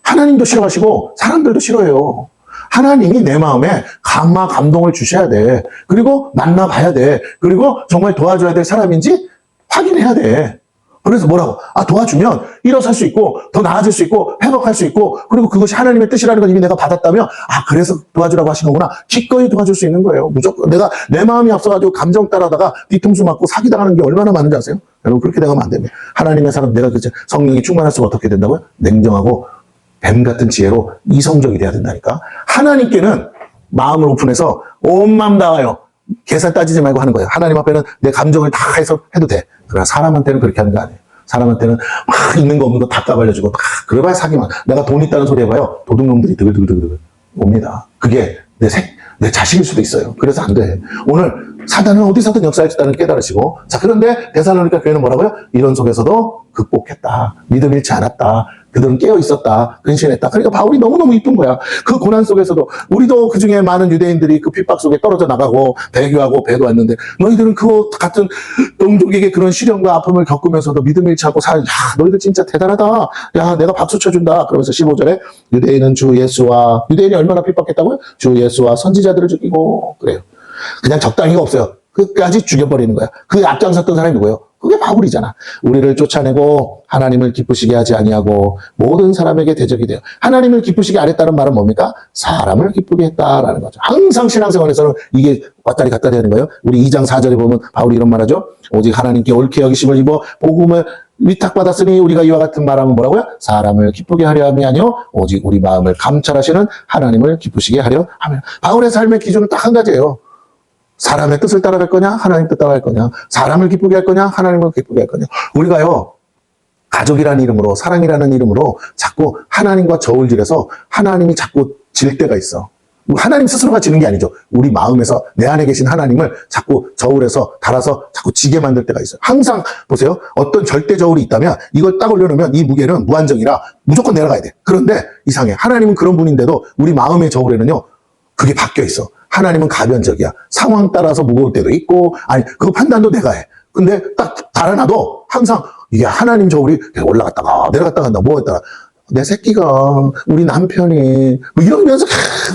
하나님도 싫어하시고, 사람들도 싫어해요. 하나님이 내 마음에 감동을 주셔야 돼. 그리고 만나봐야 돼. 그리고 정말 도와줘야 될 사람인지 확인해야 돼. 그래서 뭐라고? 도와주면 일어설 수 있고, 더 나아질 수 있고, 회복할 수 있고, 그리고 그것이 하나님의 뜻이라는 걸 이미 내가 받았다면, 그래서 도와주라고 하신 거구나. 기꺼이 도와줄 수 있는 거예요. 무조건. 내가 내 마음이 앞서가지고 감정 따라다가 뒤통수 맞고 사기당하는 게 얼마나 많은지 아세요? 여러분, 그렇게 되면 안 됩니다. 하나님의 사람, 내가 그치, 성령이 충만할수록 어떻게 된다고요? 냉정하고, 뱀 같은 지혜로 이성적이 돼야 된다니까. 하나님께는 마음을 오픈해서 온 마음 다하여 계산 따지지 말고 하는 거예요. 하나님 앞에는 내 감정을 다 해서 해도 돼. 그러나 사람한테는 그렇게 하는 거 아니에요. 사람한테는 막 있는 거 없는 거 다 까발려주고 그래봐야 사기만. 내가 돈 있다는 소리 해봐요. 도둑놈들이 드글드글 옵니다. 그게 내 자식일 수도 있어요. 그래서 안 돼. 오늘 사단은 어디서든 역사할 수 있다는 깨달으시고, 자, 그런데 데살로니가 교회는 뭐라고요? 이런 속에서도 극복했다. 믿음 잃지 않았다. 그들은 깨어 있었다. 근신했다. 그러니까 바울이 너무너무 이쁜 거야. 그 고난 속에서도 우리도 그 중에 많은 유대인들이 그 핍박 속에 떨어져 나가고 배교하고 배도 왔는데 너희들은 그와 같은 동족에게 그런 시련과 아픔을 겪으면서도 믿음 잃지 않고 너희들 진짜 대단하다. 야, 내가 박수 쳐준다. 그러면서 15절에 유대인은 유대인이 얼마나 핍박했다고요? 주 예수와 선지자들을 죽이고 그래요. 그냥 적당히가 없어요. 끝까지 죽여버리는 거야. 그 앞장섰던 사람이 누구예요? 그게 바울이잖아. 우리를 쫓아내고 하나님을 기쁘시게 하지 아니하고 모든 사람에게 대적이 돼요. 하나님을 기쁘시게 안 했다는 말은 뭡니까? 사람을 기쁘게 했다라는 거죠. 항상 신앙생활에서는 이게 왔다리 갔다리 하는 거예요. 우리 2장 4절에 보면 바울이 이런 말하죠. 오직 하나님께 옳게 여기심을 입어 복음을 위탁받았으니 우리가 이와 같은 말하면 뭐라고요? 사람을 기쁘게 하려 함이 아니요 오직 우리 마음을 감찰하시는 하나님을 기쁘시게 하려 하며. 바울의 삶의 기준은 딱 한 가지예요. 사람의 뜻을 따라갈 거냐? 하나님 뜻 따라갈 거냐? 사람을 기쁘게 할 거냐? 하나님을 기쁘게 할 거냐? 우리가요, 가족이라는 이름으로, 사랑이라는 이름으로 자꾸 하나님과 저울질해서 하나님이 자꾸 질 때가 있어. 하나님 스스로가 지는 게 아니죠. 우리 마음에서 내 안에 계신 하나님을 자꾸 저울에서 달아서 자꾸 지게 만들 때가 있어요. 항상 보세요. 어떤 절대 저울이 있다면 이걸 딱 올려놓으면 이 무게는 무한정이라 무조건 내려가야 돼. 그런데 이상해. 하나님은 그런 분인데도 우리 마음의 저울에는요, 그게 바뀌어 있어. 하나님은 가변적이야. 상황 따라서 무거울 때도 있고, 그 판단도 내가 해. 근데 딱 달아놔도 항상 이게 하나님 저울이 올라갔다가 내려갔다가 한다. 뭐 했다가 내 새끼가, 우리 남편이, 뭐 이러면서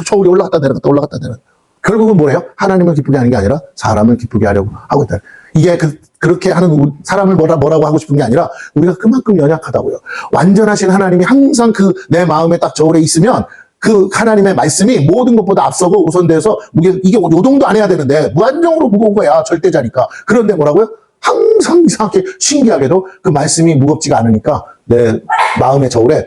저울이 올라갔다 내려갔다 올라갔다 내려갔다. 결국은 뭐예요? 하나님을 기쁘게 하는 게 아니라 사람을 기쁘게 하려고 하고 있다. 이게 그렇게 하는 사람을 뭐라고 하고 싶은 게 아니라 우리가 그만큼 연약하다고요. 완전하신 하나님이 항상 내 마음에 딱 저울에 있으면 그 하나님의 말씀이 모든 것보다 앞서고 우선돼서 이게 요동도 안 해야 되는데 무한정으로 무거운 거야. 절대자니까. 그런데 뭐라고요? 항상 이상하게 신기하게도 그 말씀이 무겁지가 않으니까 내 마음의 저울에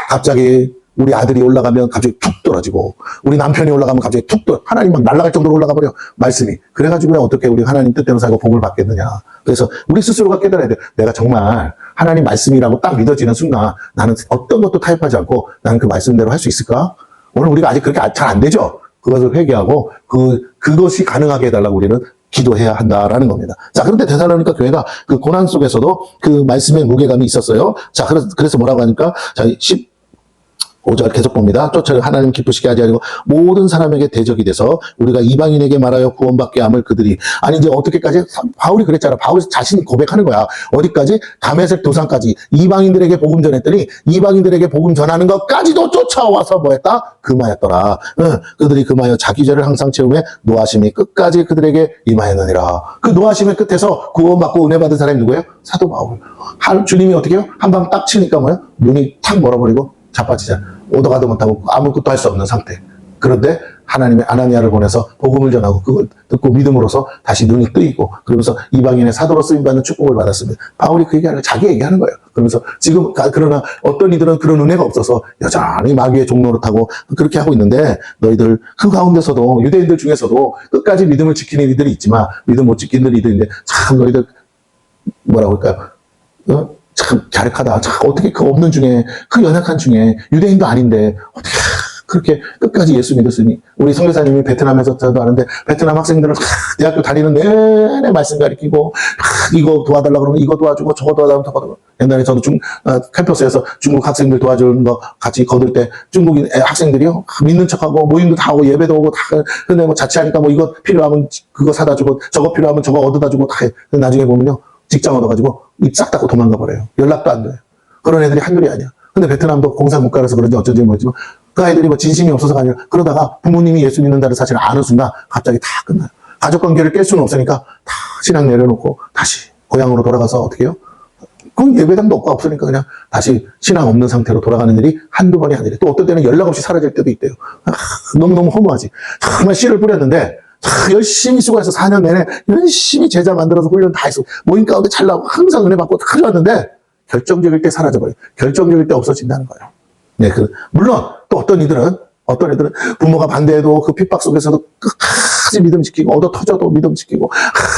갑자기 우리 아들이 올라가면 갑자기 툭 떨어지고 우리 남편이 올라가면 갑자기 툭 떨어지고 하나님 막 날아갈 정도로 올라가 버려. 말씀이. 그래가지고 어떻게 우리 하나님 뜻대로 살고 복을 받겠느냐. 그래서 우리 스스로가 깨달아야 돼. 내가 정말 하나님 말씀이라고 딱 믿어지는 순간 나는 어떤 것도 타협하지 않고 나는 그 말씀대로 할 수 있을까? 오늘 우리가 아직 그렇게 잘 안 되죠? 그것을 회개하고 그것이 가능하게 해달라고 우리는 기도해야 한다라는 겁니다. 자, 그런데 데살로니가 교회가 그 고난 속에서도 그 말씀의 무게감이 있었어요. 자, 그래서 뭐라고 하니까, 자, 5절 계속 봅니다. 쫓아내 하나님 기쁘시게 하지 아니고 모든 사람에게 대적이 돼서 우리가 이방인에게 말하여 구원받게 함을 그들이. 아니 이제 어떻게까지? 바울이 그랬잖아. 바울이 자신이 고백하는 거야. 어디까지? 다메섹 도상까지 이방인들에게 복음 전했더니 이방인들에게 복음 전하는 것까지도 쫓아와서 뭐했다? 금하였더라. 그들이 금하여 자기 죄를 항상 채우며 노하심이 끝까지 그들에게 임하였느니라. 그 노하심의 끝에서 구원받고 은혜 받은 사람이 누구예요? 사도 바울. 주님이 어떻게 해요? 한 방 딱 치니까 뭐예요? 눈이 탁 멀어버리고 자빠지잖아. 오도 가도 못하고 아무것도 할 수 없는 상태. 그런데 하나님의 아나니아를 보내서 복음을 전하고 그걸 듣고 믿음으로써 다시 눈이 뜨이고 그러면서 이방인의 사도로 쓰임받는 축복을 받았습니다. 바울이 그 얘기하는 자기 얘기하는 거예요. 그러면서 지금 그러나 어떤 이들은 그런 은혜가 없어서 여전히 마귀의 종로를 타고 그렇게 하고 있는데 너희들 그 가운데서도 유대인들 중에서도 끝까지 믿음을 지키는 이들이 있지만 믿음 못 지키는 이들인데 참 너희들 뭐라고 할까요? 참 갸륵하다. 참 어떻게 그 없는 중에 그 연약한 중에 유대인도 아닌데 어떻게 그렇게 끝까지 예수 믿었으니 우리 선교사님이 베트남에서 저도 아는데 베트남 학생들을 대학교 다니는 내내 말씀 가르치고 이거 도와달라 그러면 이거 도와주고 저거 도와달라면 저거 도와주고 옛날에 저도 캠퍼스에서 중국 학생들 도와주는 거 같이 거둘 때 중국인 학생들이요 믿는 척하고 모임도 다 하고 예배도 오고 다 근데 뭐 자취하니까 뭐 이거 필요하면 그거 사다 주고 저거 필요하면 저거 얻어다 주고 다 해. 나중에 보면요 직장 얻어가지고 입 싹 닫고 도망가 버려요. 연락도 안 돼요. 그런 애들이 한둘이 아니야. 근데 베트남도 공산국가라서 그런지 어쩐지 모르지만 그 아이들이 뭐 진심이 없어서가 아니라 그러다가 부모님이 예수 믿는다는 사실을 아는 순간 갑자기 다 끝나요. 가족관계를 깰 수는 없으니까 다 신앙 내려놓고 다시 고향으로 돌아가서 어떻게 해요? 그 예배당도 없으니까 그냥 다시 신앙 없는 상태로 돌아가는 일이 한두 번이 아니래. 또 어떨 때는 연락 없이 사라질 때도 있대요. 너무너무 허무하지. 정말 씨를 뿌렸는데 열심히 수고해서 4년 내내 열심히 제자 만들어서 훈련 다 했어. 모임 가운데 잘 나오고 항상 은혜 받고 다 좋았는데 결정적일 때 사라져버려요. 결정적일 때 없어진다는 거예요. 네, 물론 또 어떤 이들은 부모가 반대해도 그 핍박 속에서도 끝까지 믿음 지키고 얻어 터져도 믿음 지키고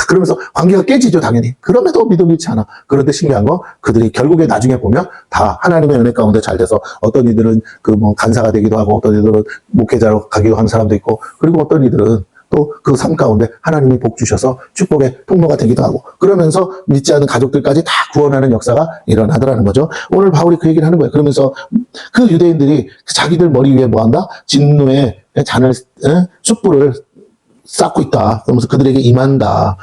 그러면서 관계가 깨지죠 당연히. 그럼에도 믿음 잃지 않아. 그런데 신기한 건 그들이 결국에 나중에 보면 다 하나님의 은혜 가운데 잘 돼서 어떤 이들은 간사가 되기도 하고 어떤 이들은 목회자로 가기도 하는 사람도 있고 그리고 어떤 이들은 또 그 삶 가운데 하나님이 복 주셔서 축복의 통로가 되기도 하고 그러면서 믿지 않는 가족들까지 다 구원하는 역사가 일어나더라는 거죠. 오늘 바울이 그 얘기를 하는 거예요. 그러면서 그 유대인들이 자기들 머리 위에 뭐한다? 진노의 잔을 숯불을 쌓고 있다. 그러면서 그들에게 임한다.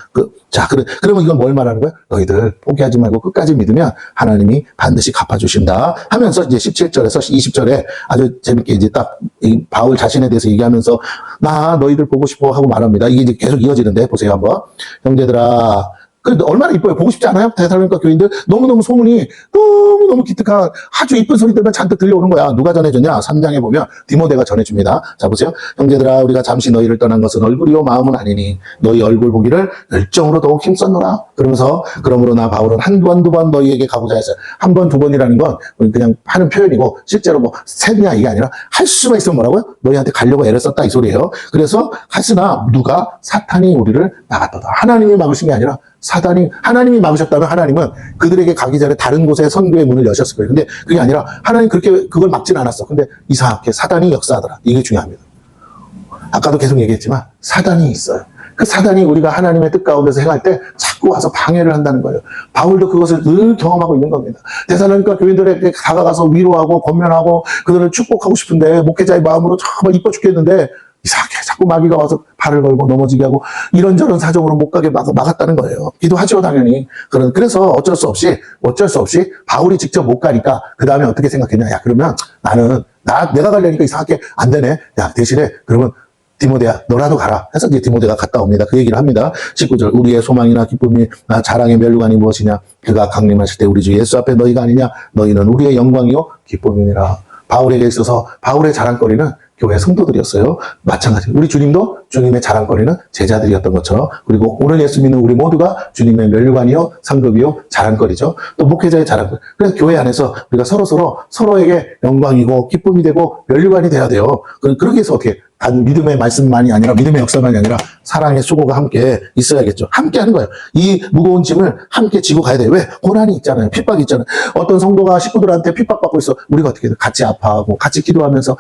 그러면 이건 뭘 말하는 거야? 너희들 포기하지 말고 끝까지 믿으면 하나님이 반드시 갚아주신다. 하면서 이제 17절에서 20절에 아주 재밌게 이제 딱 이 바울 자신에 대해서 얘기하면서 나 너희들 보고 싶어 하고 말합니다. 이게 이제 계속 이어지는데 보세요 한번. 형제들아. 그런데 얼마나 이뻐요. 보고 싶지 않아요? 데살로니가 교인들 너무너무 소문이 너무너무 기특한 아주 이쁜 소리들만 잔뜩 들려오는 거야. 누가 전해주냐? 3장에 보면 디모데가 전해줍니다. 자 보세요. 형제들아 우리가 잠시 너희를 떠난 것은 얼굴이요 마음은 아니니 너희 얼굴 보기를 열정으로 더욱 힘썼노라. 그러면서 그러므로 나 바울은 한 두 번 너희에게 가고자 했어요. 한 번, 두 번이라는 건 그냥 하는 표현이고 실제로 뭐 세냐 이게 아니라 할 수가 있으면 뭐라고요? 너희한테 가려고 애를 썼다 이 소리예요. 그래서 했으나 누가 사탄이 우리를 막았다. 하나님이 막으신 게 아니라 하나님이 막으셨다면 하나님은 그들에게 가기 전에 다른 곳에 선교의 문을 여셨을 거예요. 근데 그게 아니라 하나님 그걸 막진 않았어. 근데 이상하게 사단이 역사하더라. 이게 중요합니다. 아까도 계속 얘기했지만 사단이 있어요. 그 사단이 우리가 하나님의 뜻 가운데서 행할 때 자꾸 와서 방해를 한다는 거예요. 바울도 그것을 늘 경험하고 있는 겁니다. 데살로니가 교인들에게 다가가서 위로하고 권면하고 그들을 축복하고 싶은데 목회자의 마음으로 정말 이뻐 죽겠는데 이상하게 자꾸 마귀가 와서 발을 걸고 넘어지게 하고 이런저런 사정으로 못 가게 막았다는 거예요. 기도하죠 당연히. 그래서 어쩔 수 없이 바울이 직접 못 가니까 그 다음에 어떻게 생각했냐. 야 그러면 내가 가려니까 이상하게 안 되네. 야 대신에 그러면 디모데야 너라도 가라 해서 이제 디모데가 갔다 옵니다. 그 얘기를 합니다. 19절 우리의 소망이나 기쁨이 자랑의 멸류관이 무엇이냐. 그가 강림하실 때 우리 주 예수 앞에 너희가 아니냐. 너희는 우리의 영광이요 기쁨이니라. 바울에게 있어서 바울의 자랑거리는 교회 성도들이었어요. 마찬가지. 우리 주님도 주님의 자랑거리는 제자들이었던 것처럼 그리고 오늘 예수 믿는 우리 모두가 주님의 멸류관이요 상급이요 자랑거리죠. 또 목회자의 자랑거리. 그래서 교회 안에서 우리가 서로에게 영광이고 기쁨이 되고 멸류관이 돼야 돼요. 그러기 위해서 어떻게 단 믿음의 말씀만이 아니라 믿음의 역사만이 아니라 사랑의 수고가 함께 있어야겠죠. 함께 하는 거예요. 이 무거운 짐을 함께 지고 가야 돼요. 왜? 고난이 있잖아요. 핍박이 있잖아요. 어떤 성도가 식구들한테 핍박받고 있어. 우리가 어떻게 해요? 같이 아파하고 같이 기도하면서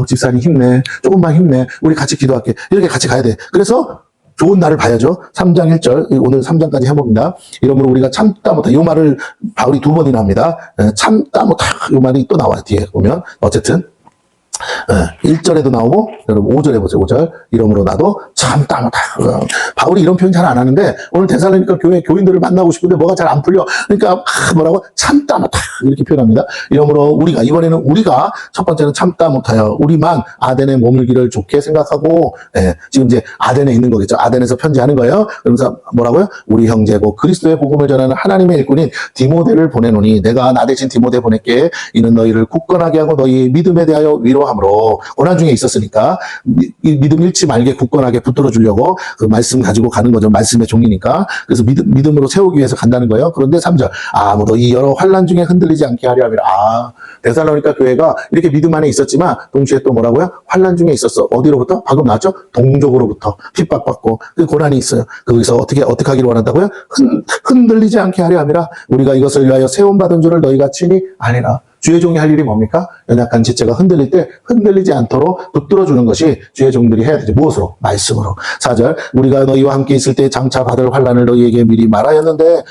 집사님 힘내. 조금만 힘내. 우리 같이 기도할게. 이렇게 같이 가야 돼. 그래서 좋은 날을 봐야죠. 3장 1절, 오늘 3장까지 해봅니다. 이러므로 우리가 참다 못하, 이 말을 바울이 두 번이나 합니다. 참다 못하, 이 말이 또 나와요. 뒤에 보면. 어쨌든. 1절에도 나오고, 여러분 5절에 보세요. 5절. 이러므로 나도 참다 못하. 바울이 이런 표현 잘 안 하는데, 오늘 데살로니가 교회 교인들을 만나고 싶은데 뭐가 잘 안 풀려. 그러니까 뭐라고? 참다 못하. 이렇게 표현합니다. 이러므로 이번에는 우리가 첫 번째는 참다 못하여 우리만 아덴에 머물기를 좋게 생각하고, 지금 이제 아덴에 있는 거겠죠. 아덴에서 편지하는 거예요. 그러면서 뭐라고요? 우리 형제고 그리스도의 복음을 전하는 하나님의 일꾼인 디모데를 보내노니 내가 나 대신 디모데 보낼게. 이는 너희를 굳건하게 하고 너희 믿음에 대하여 위로함으로. 고난 중에 있었으니까 이 믿음 잃지 말게 굳건하게 붙들어 주려고 그 말씀 가지고 가는 거죠. 말씀의 종이니까. 그래서 믿음으로 세우기 위해서 간다는 거예요. 그런데 3절. 아무도 이 여러 환난 중에 흔들리지 않게 하려 함이라. 데살로니가 교회가 이렇게 믿음 안에 있었지만 동시에 또 뭐라고요? 환난 중에 있었어. 어디로부터? 방금 나왔죠? 동족으로부터 핍박받고 그 고난이 있어요. 거기서 어떻게 하기를 원한다고요? 흔들리지 않게 하려 함이라. 우리가 이것을 위하여 세움받은 줄을 너희가 친히 아니라. 주의 종이 할 일이 뭡니까? 연약한 지체가 흔들릴 때 흔들리지 않도록 붙들어주는 것이 주의 종들이 해야 되죠. 무엇으로? 말씀으로. 4절. 우리가 너희와 함께 있을 때 장차 받을 환난을 너희에게 미리 말하였는데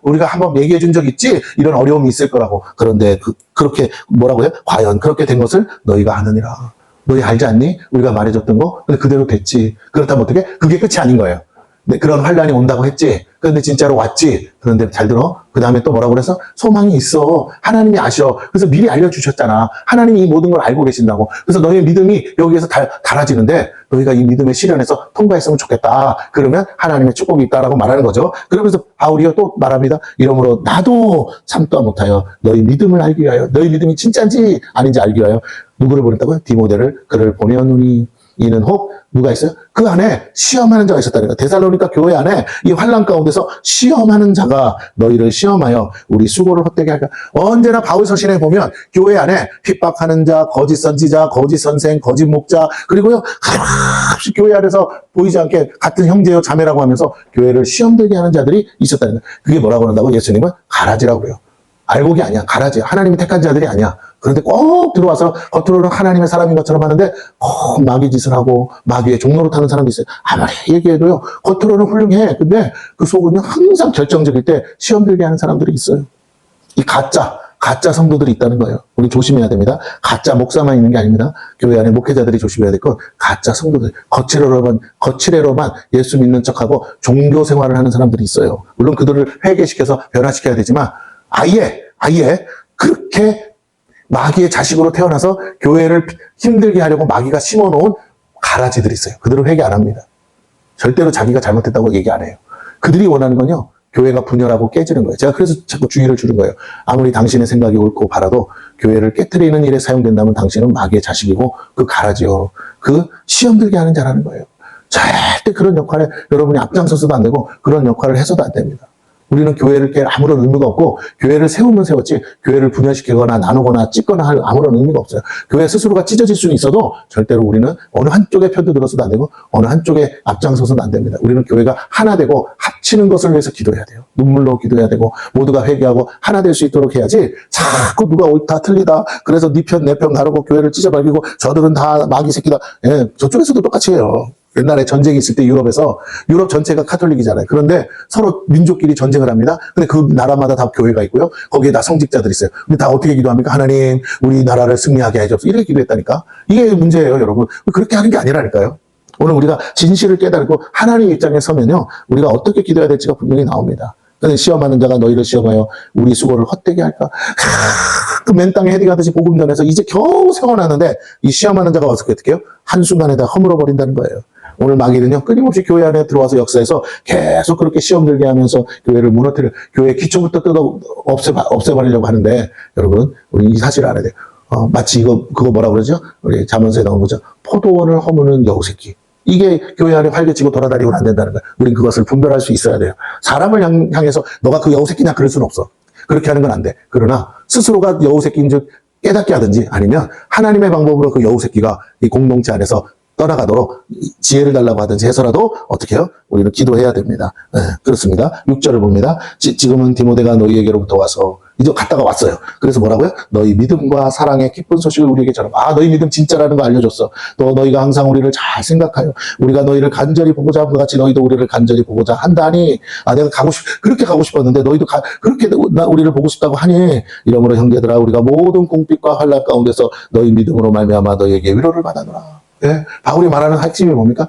우리가 한번 얘기해 준 적 있지? 이런 어려움이 있을 거라고. 그런데 그렇게 뭐라고요? 과연 그렇게 된 것을 너희가 아느니라. 너희 알지 않니? 우리가 말해줬던 거? 근데 그대로 됐지. 그렇다면 어떻게? 그게 끝이 아닌 거예요. 네, 그런 환난이 온다고 했지. 그런데 진짜로 왔지. 그런데 잘 들어. 그 다음에 또 뭐라고 그래서? 소망이 있어. 하나님이 아셔. 그래서 미리 알려주셨잖아. 하나님이 이 모든 걸 알고 계신다고. 그래서 너희의 믿음이 여기에서 달아지는데 너희가 이 믿음의 시련에서 통과했으면 좋겠다. 그러면 하나님의 축복이 있다라고 말하는 거죠. 그러면서 바울이 또 말합니다. 이러므로 나도 참다 못하여 너희 믿음을 알기 위하여, 너희 믿음이 진짜인지 아닌지 알기 위하여 누구를 보냈다고요? 디모데를 그를 보내었노니. 이는 혹 누가 있어요? 그 안에 시험하는 자가 있었다는 거예요. 데살로니가 교회 안에 이 환난 가운데서 시험하는 자가 너희를 시험하여 우리 수고를 헛되게 할까. 언제나 바울 서신에 보면 교회 안에 핍박하는 자, 거짓 선지자, 거짓 선생, 거짓 목자, 그리고요 하나없이 교회 안에서 보이지 않게 같은 형제요 자매라고 하면서 교회를 시험들게 하는 자들이 있었다는 거예요. 그게 뭐라고 한다고? 예수님은 가라지라고 그래요. 알곡이 아니야. 가라지. 하나님이 택한 자들이 아니야. 그런데 꼭 들어와서 겉으로는 하나님의 사람인 것처럼 하는데 꼭 마귀 짓을 하고 마귀의 종로로 타는 사람도 있어요. 아무리 얘기해도요. 겉으로는 훌륭해. 근데 그 속은요. 항상 결정적일 때 시험 들게 하는 사람들이 있어요. 이 가짜 성도들이 있다는 거예요. 우리 조심해야 됩니다. 가짜 목사만 있는 게 아닙니다. 교회 안에 목회자들이 조심해야 될 건 가짜 성도들. 거칠애로만 예수 믿는 척하고 종교 생활을 하는 사람들이 있어요. 물론 그들을 회개시켜서 변화시켜야 되지만 아예 그렇게 마귀의 자식으로 태어나서 교회를 힘들게 하려고 마귀가 심어놓은 가라지들이 있어요. 그들은 회개 안 합니다. 절대로 자기가 잘못했다고 얘기 안 해요. 그들이 원하는 건요. 교회가 분열하고 깨지는 거예요. 제가 그래서 자꾸 주의를 주는 거예요. 아무리 당신의 생각이 옳고 바라도 교회를 깨트리는 일에 사용된다면 당신은 마귀의 자식이고 그 가라지요. 그 시험 들게 하는 자라는 거예요. 절대 그런 역할에 여러분이 앞장서서도 안 되고 그런 역할을 해서도 안 됩니다. 우리는 교회를 깰 아무런 의미가 없고 교회를 세우면 세웠지 교회를 분열시키거나 나누거나 찢거나 할 아무런 의미가 없어요. 교회 스스로가 찢어질 수는 있어도 절대로 우리는 어느 한쪽에 편들어서도 안 되고 어느 한쪽에 앞장서서는 안 됩니다. 우리는 교회가 하나 되고 합치는 것을 위해서 기도해야 돼요. 눈물로 기도해야 되고 모두가 회개하고 하나 될 수 있도록 해야지 자꾸 누가 옳다 틀리다 그래서 네 편 내 편 가르고 교회를 찢어버리고 저들은 다 마귀 새끼다. 예, 저쪽에서도 똑같이 해요. 옛날에 전쟁이 있을 때 유럽에서 유럽 전체가 카톨릭이잖아요. 그런데 서로 민족끼리 전쟁을 합니다. 근데 그 나라마다 다 교회가 있고요. 거기에 다 성직자들이 있어요. 근데 다 어떻게 기도합니까? 하나님 우리나라를 승리하게 해줘서 이렇게 기도했다니까. 이게 문제예요, 여러분. 그렇게 하는 게 아니라니까요. 오늘 우리가 진실을 깨달고 하나님 입장에 서면요. 우리가 어떻게 기도해야 될지가 분명히 나옵니다. 근데 시험하는 자가 너희를 시험하여 우리 수고를 헛되게 할까? 그 맨 땅에 헤딩하듯이 복음 전해서 이제 겨우 세워놨는데 이 시험하는 자가 와서 어떻게 해요? 한순간에 다 허물어버린다는 거예요. 오늘 마귀는요, 끊임없이 교회 안에 들어와서 역사에서 계속 그렇게 시험 들게 하면서 교회를 무너뜨려, 교회 기초부터 없애버리려고 하는데, 여러분, 우리 이 사실을 알아야 돼요. 마치 그거 뭐라고 그러죠? 우리 잠언서에 나온 거죠. 포도원을 허무는 여우새끼. 이게 교회 안에 활개치고 돌아다니고는 안 된다는 거예요. 우린 그것을 분별할 수 있어야 돼요. 사람을 향해서 너가 그 여우새끼냐 그럴 수는 없어. 그렇게 하는 건 안 돼. 그러나 스스로가 여우새끼인 줄 깨닫게 하든지 아니면 하나님의 방법으로 그 여우새끼가 이 공동체 안에서 떠나가도록 지혜를 달라고 하든지 해서라도 어떻게 해요? 우리는 기도해야 됩니다. 네, 그렇습니다. 6절을 봅니다. 지금은 디모데가 너희에게로부터 와서 이제 갔다가 왔어요. 그래서 뭐라고요? 너희 믿음과 사랑의 기쁜 소식을 우리에게 전하고, 너희 믿음 진짜라는 거 알려줬어. 또 너희가 항상 우리를 잘 생각하여 우리가 너희를 간절히 보고자 한 것 같이 너희도 우리를 간절히 보고자 한다니. 내가 그렇게 가고 싶었는데 너희도 그렇게 우리를 보고 싶다고 하니. 이러므로 형제들아, 우리가 모든 궁핍과 환난 가운데서 너희 믿음으로 말미암아 너희에게 위로를 받아노라. 예? 바울이 말하는 핵심이 뭡니까?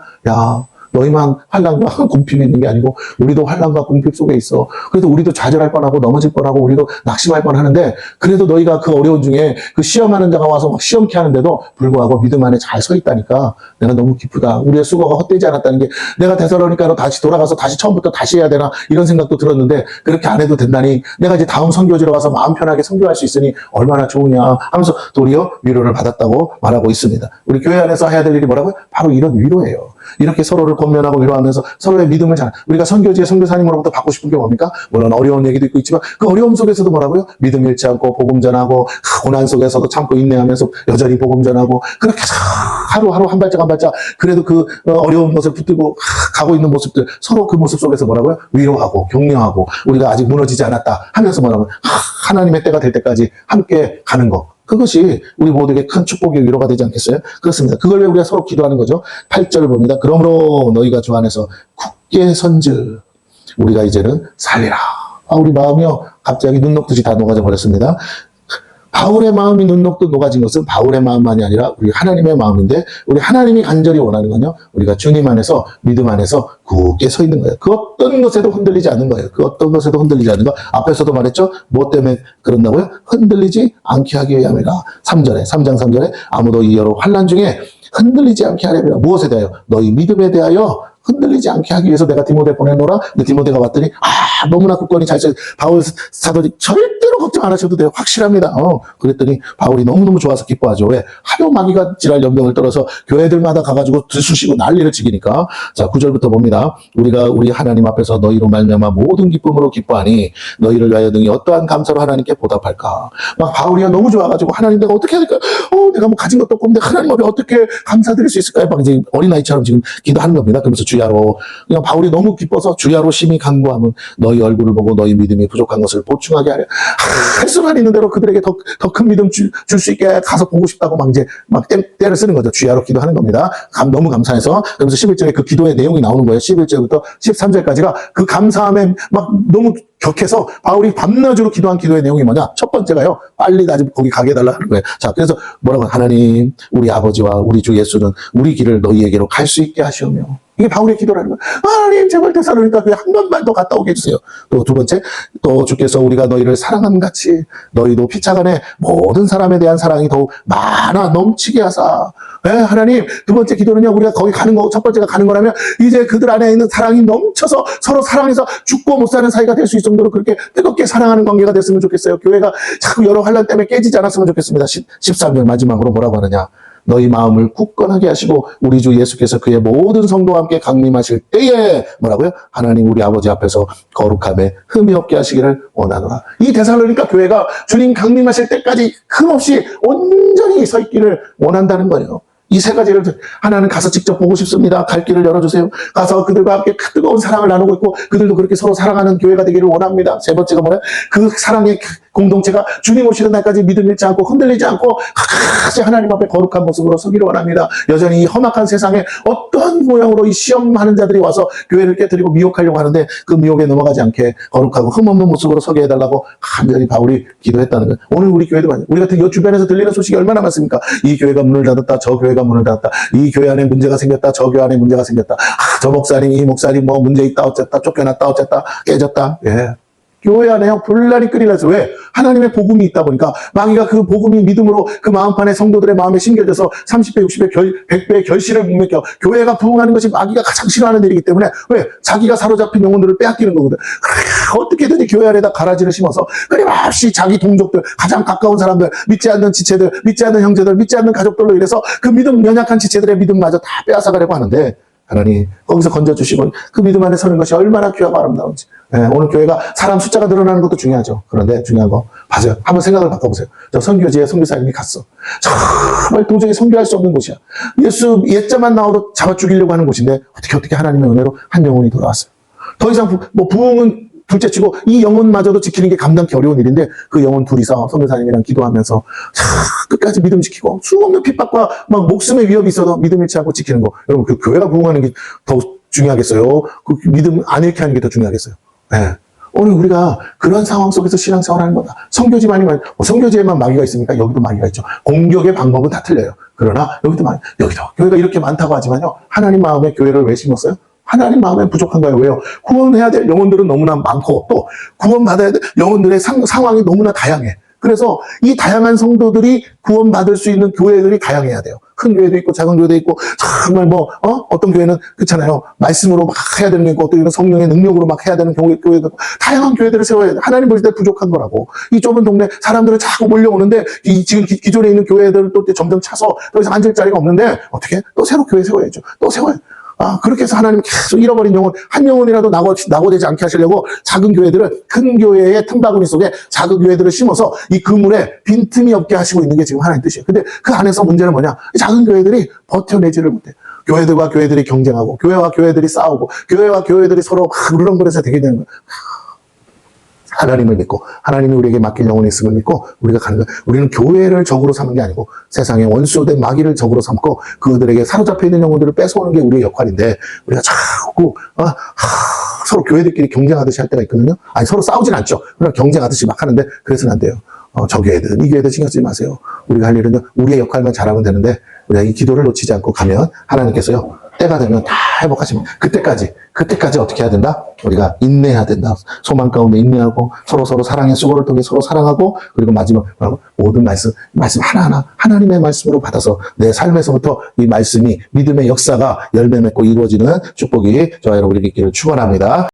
너희만 환난과 궁핍이 있는 게 아니고 우리도 환난과 궁핍 속에 있어. 그래도 우리도 좌절할 뻔하고 넘어질 뻔하고 우리도 낙심할 뻔하는데, 그래도 너희가 그 어려운 중에 그 시험하는 자가 와서 막 시험케 하는데도 불구하고 믿음 안에 잘 서 있다니까 내가 너무 기쁘다. 우리의 수고가 헛되지 않았다는 게, 내가 데살로니가로 다시 돌아가서 다시 처음부터 다시 해야 되나 이런 생각도 들었는데 그렇게 안 해도 된다니, 내가 이제 다음 선교지로 가서 마음 편하게 선교할 수 있으니 얼마나 좋으냐 하면서 도리어 위로를 받았다고 말하고 있습니다. 우리 교회 안에서 해야 될 일이 뭐라고요? 바로 이런 위로예요. 이렇게 서로를 권면하고 위로하면서 서로의 믿음을 우리가 선교지의 선교사님으로부터 받고 싶은 게 뭡니까? 물론 어려운 얘기도 있고 있지만 그 어려움 속에서도 뭐라고요? 믿음 잃지 않고 복음 전하고, 고난 속에서도 참고 인내하면서 여전히 복음 전하고, 그렇게 하루하루 한 발짝 한 발짝 그래도 그 어려운 것을 붙들고 가고 있는 모습들, 서로 그 모습 속에서 뭐라고요? 위로하고 격려하고, 우리가 아직 무너지지 않았다 하면서 뭐라고요? 하나님의 때가 될 때까지 함께 가는 거. 그것이 우리 모두에게 큰 축복의 위로가 되지 않겠어요? 그렇습니다. 그걸 왜 우리가 서로 기도하는 거죠? 8절을 봅니다. 그러므로 너희가 주 안에서 굳게 선즉 우리가 이제는 살리라. 우리 마음이요, 갑자기 눈 녹듯이 다 녹아져 버렸습니다. 바울의 마음이 눈 녹듯 녹아진 것은 바울의 마음만이 아니라 우리 하나님의 마음인데, 우리 하나님이 간절히 원하는 건요, 우리가 주님 안에서, 믿음 안에서 굳게 서 있는 거예요. 그 어떤 것에도 흔들리지 않는 거예요. 그 어떤 것에도 흔들리지 않는 거. 앞에서도 말했죠? 뭐 때문에 그런다고요? 흔들리지 않게 하기 위함이라. 3장 3절에 아무도 이 여러 환난 중에 흔들리지 않게 하려면 무엇에 대하여? 너희 믿음에 대하여 흔들리지 않게 하기 위해서 내가 디모데 보내노라. 근데 디모데가 왔더니 너무나 굳건히 잘 바울 사도니 절대로 걱정 안 하셔도 돼요. 확실합니다. 그랬더니 바울이 너무너무 좋아서 기뻐하죠. 왜? 하도 마귀가 지랄 연병을 떨어서 교회들마다 가가지고 들쑤시고 난리를 치기니까. 자, 9절부터 봅니다. 우리가 우리 하나님 앞에서 너희로 말미암아 모든 기쁨으로 기뻐하니 너희를 위하여 등이 어떠한 감사로 하나님께 보답할까. 막 바울이가 너무 좋아가지고 하나님 내가 어떻게 해야 될까? 내가 뭐 가진 것도 없고 근데 하나님 앞에 어떻게 감사드릴 수 있을까요? 막 이제 어린아이처럼 지금 기도하는 겁니다. 그러면서 주야로, 그냥 바울이 너무 기뻐서 주야로 심히 간구하면 너희 얼굴을 보고 너희 믿음이 부족한 것을 보충하게 하려. 할 수만 있는 대로 그들에게 더 큰 믿음 줄 수 있게 가서 보고 싶다고 막 이제 막 때를 쓰는 거죠. 주야로 기도하는 겁니다. 너무 감사해서. 그러면서 11절에 그 기도의 내용이 나오는 거예요. 11절부터 13절까지가 그 감사함에 막 너무 격해서 바울이 밤낮으로 기도한 기도의 내용이 뭐냐? 첫 번째가요, 빨리 나 좀 거기 가게 해달라 하는 거예요. 자, 그래서 뭐라고? 하나님, 우리 아버지와 우리 주 예수는 우리 길을 너희에게로 갈 수 있게 하시오며. 이게 바울의 기도라는 거예요. 하나님, 제발 데살로니가 교회 한 번만 더 갔다 오게 해주세요. 또 두 번째, 또 주께서 우리가 너희를 사랑함 같이 너희도 피차간에 모든 사람에 대한 사랑이 더욱 많아 넘치게 하사. 하나님, 두 번째 기도는요, 우리가 거기 가는 거, 첫 번째가 가는 거라면 이제 그들 안에 있는 사랑이 넘쳐서 서로 사랑해서 죽고 못 사는 사이가 될 수 있을 정도로 그렇게 뜨겁게 사랑하는 관계가 됐으면 좋겠어요. 교회가 자꾸 여러 환난 때문에 깨지지 않았으면 좋겠습니다. 13절 마지막으로 뭐라고 하느냐? 너희 마음을 굳건하게 하시고 우리 주 예수께서 그의 모든 성도와 함께 강림하실 때에 뭐라고요? 하나님 우리 아버지 앞에서 거룩함에 흠이 없게 하시기를 원하노라. 이 데살로니가 교회가 주님 강림하실 때까지 흠없이 온전히 서 있기를 원한다는 거예요. 이 세 가지를 하나는 가서 직접 보고 싶습니다. 갈 길을 열어주세요. 가서 그들과 함께 뜨거운 사랑을 나누고 있고 그들도 그렇게 서로 사랑하는 교회가 되기를 원합니다. 세 번째가 뭐냐? 그 사랑의 공동체가 주님 오시는 날까지 믿음 잃지 않고 흔들리지 않고 끝까지 하나님 앞에 거룩한 모습으로 서기를 원합니다. 여전히 이 험악한 세상에 어떤 모양으로 이 시험하는 자들이 와서 교회를 깨뜨리고 미혹하려고 하는데 그 미혹에 넘어가지 않게 거룩하고 흠없는 모습으로 서게 해달라고 간절히 바울이 기도했다는 거예요. 오늘 우리 교회도 많아요. 우리 같은 이 주변에서 들리는 소식이 얼마나 많습니까? 이 교회가 문을 닫았다. 저 교회가 문을 닫았다. 이 교회 안에 문제가 생겼다. 저 교회 안에 문제가 생겼다. 저 목사님, 이 목사님 뭐 문제 있다. 어쨌다. 쫓겨났다. 어쨌다. 깨졌다. 예. 교회 안에요, 분란이 끓이면서. 왜? 하나님의 복음이 있다 보니까 마귀가 그 복음이 믿음으로 그 마음판에 성도들의 마음에 심겨져서 30배, 60배, 100배의 결실을 못 맺겨. 교회가 부흥하는 것이 마귀가 가장 싫어하는 일이기 때문에 왜? 자기가 사로잡힌 영혼들을 빼앗기는 거거든. 어떻게든지 교회 안에다 가라지를 심어서 끊임없이 자기 동족들, 가장 가까운 사람들, 믿지 않는 지체들, 믿지 않는 형제들, 믿지 않는 가족들로 인해서 그 믿음, 연약한 지체들의 믿음마저 다 빼앗아가려고 하는데 하나님 거기서 건져주시고 그 믿음 안에 서는 것이 얼마나 귀하고 아름다운지. 오늘 교회가 사람 숫자가 늘어나는 것도 중요하죠. 그런데 중요한 거 맞아요. 한번 생각을 바꿔보세요. 저 선교지에 선교사님이 갔어. 정말 도저히 선교할 수 없는 곳이야. 예수 예자만 나와도 잡아 죽이려고 하는 곳인데 어떻게 하나님의 은혜로 한 영혼이 돌아왔어요. 더 이상 부흥은 둘째치고 이 영혼마저도 지키는 게 감당기 어려운 일인데 그 영혼 둘이서 선교사님이랑 기도하면서 끝까지 믿음 지키고 수없는 핍박과 막 목숨의 위협이 있어도 믿음 잃지 않고 지키는 거. 여러분 그 교회가 부흥하는 게 더 중요하겠어요? 그 믿음 안 잃게 하는 게 더 중요하겠어요? 네. 오늘 우리가 그런 상황 속에서 신앙생활 하는 거다. 선교지만이면 선교지에만 마귀가 있습니까? 여기도 마귀가 있죠. 공격의 방법은 다 틀려요. 그러나 여기도 교회가 이렇게 많다고 하지만요. 하나님 마음에 교회를 왜 심었어요? 하나님 마음에 부족한 거예요. 왜요? 구원해야 될 영혼들은 너무나 많고 또 구원받아야 될 영혼들의 상황이 너무나 다양해. 그래서 이 다양한 성도들이 구원받을 수 있는 교회들이 다양해야 돼요. 큰 교회도 있고 작은 교회도 있고 정말 어떤 교회는 그렇잖아요. 말씀으로 막 해야 되는 게 있고 또 이런 성령의 능력으로 막 해야 되는 교회도 있고 다양한 교회들을 세워야 돼. 하나님 볼 때 부족한 거라고. 이 좁은 동네 사람들은 자꾸 몰려오는데 지금 기존에 있는 교회들은 또 점점 차서 더 이상 앉을 자리가 없는데 어떻게? 또 새로 교회 세워야죠. 또 세워야 그렇게 해서 하나님 계속 잃어버린 영혼, 한 영혼이라도 낙오되지 않게 하시려고 작은 교회들을 큰 교회의 틈바구니 속에 작은 교회들을 심어서 이 그물에 빈틈이 없게 하시고 있는 게 지금 하나님 뜻이에요. 근데 그 안에서 문제는 뭐냐? 이 작은 교회들이 버텨내지를 못해. 교회들과 교회들이 경쟁하고, 교회와 교회들이 싸우고, 교회와 교회들이 서로 막 울렁거려서 되게 되는 거예요. 하나님을 믿고 하나님이 우리에게 맡길 영혼이 있음을 믿고 우리가 가는 거예요. 우리는 교회를 적으로 삼는 게 아니고 세상의 원수된 마귀를 적으로 삼고 그들에게 사로잡혀 있는 영혼들을 뺏어오는 게 우리의 역할인데 우리가 자꾸 서로 교회들끼리 경쟁하듯이 할 때가 있거든요. 아니 서로 싸우진 않죠. 그냥 경쟁하듯이 막 하는데 그래서는 안 돼요. 저 교회들, 이 교회들 신경 쓰지 마세요. 우리가 할 일은요, 우리의 역할만 잘하면 되는데 우리가 이 기도를 놓치지 않고 가면 하나님께서요, 때가 되면 다 회복하시면 그때까지 어떻게 해야 된다? 우리가 인내해야 된다. 소망 가운데 인내하고 서로 사랑의 수고를 통해 서로 사랑하고 그리고 마지막 모든 말씀 하나하나 하나님의 말씀으로 받아서 내 삶에서부터 이 말씀이 믿음의 역사가 열매 맺고 이루어지는 축복이 저와 여러분에게 있기를 축원합니다.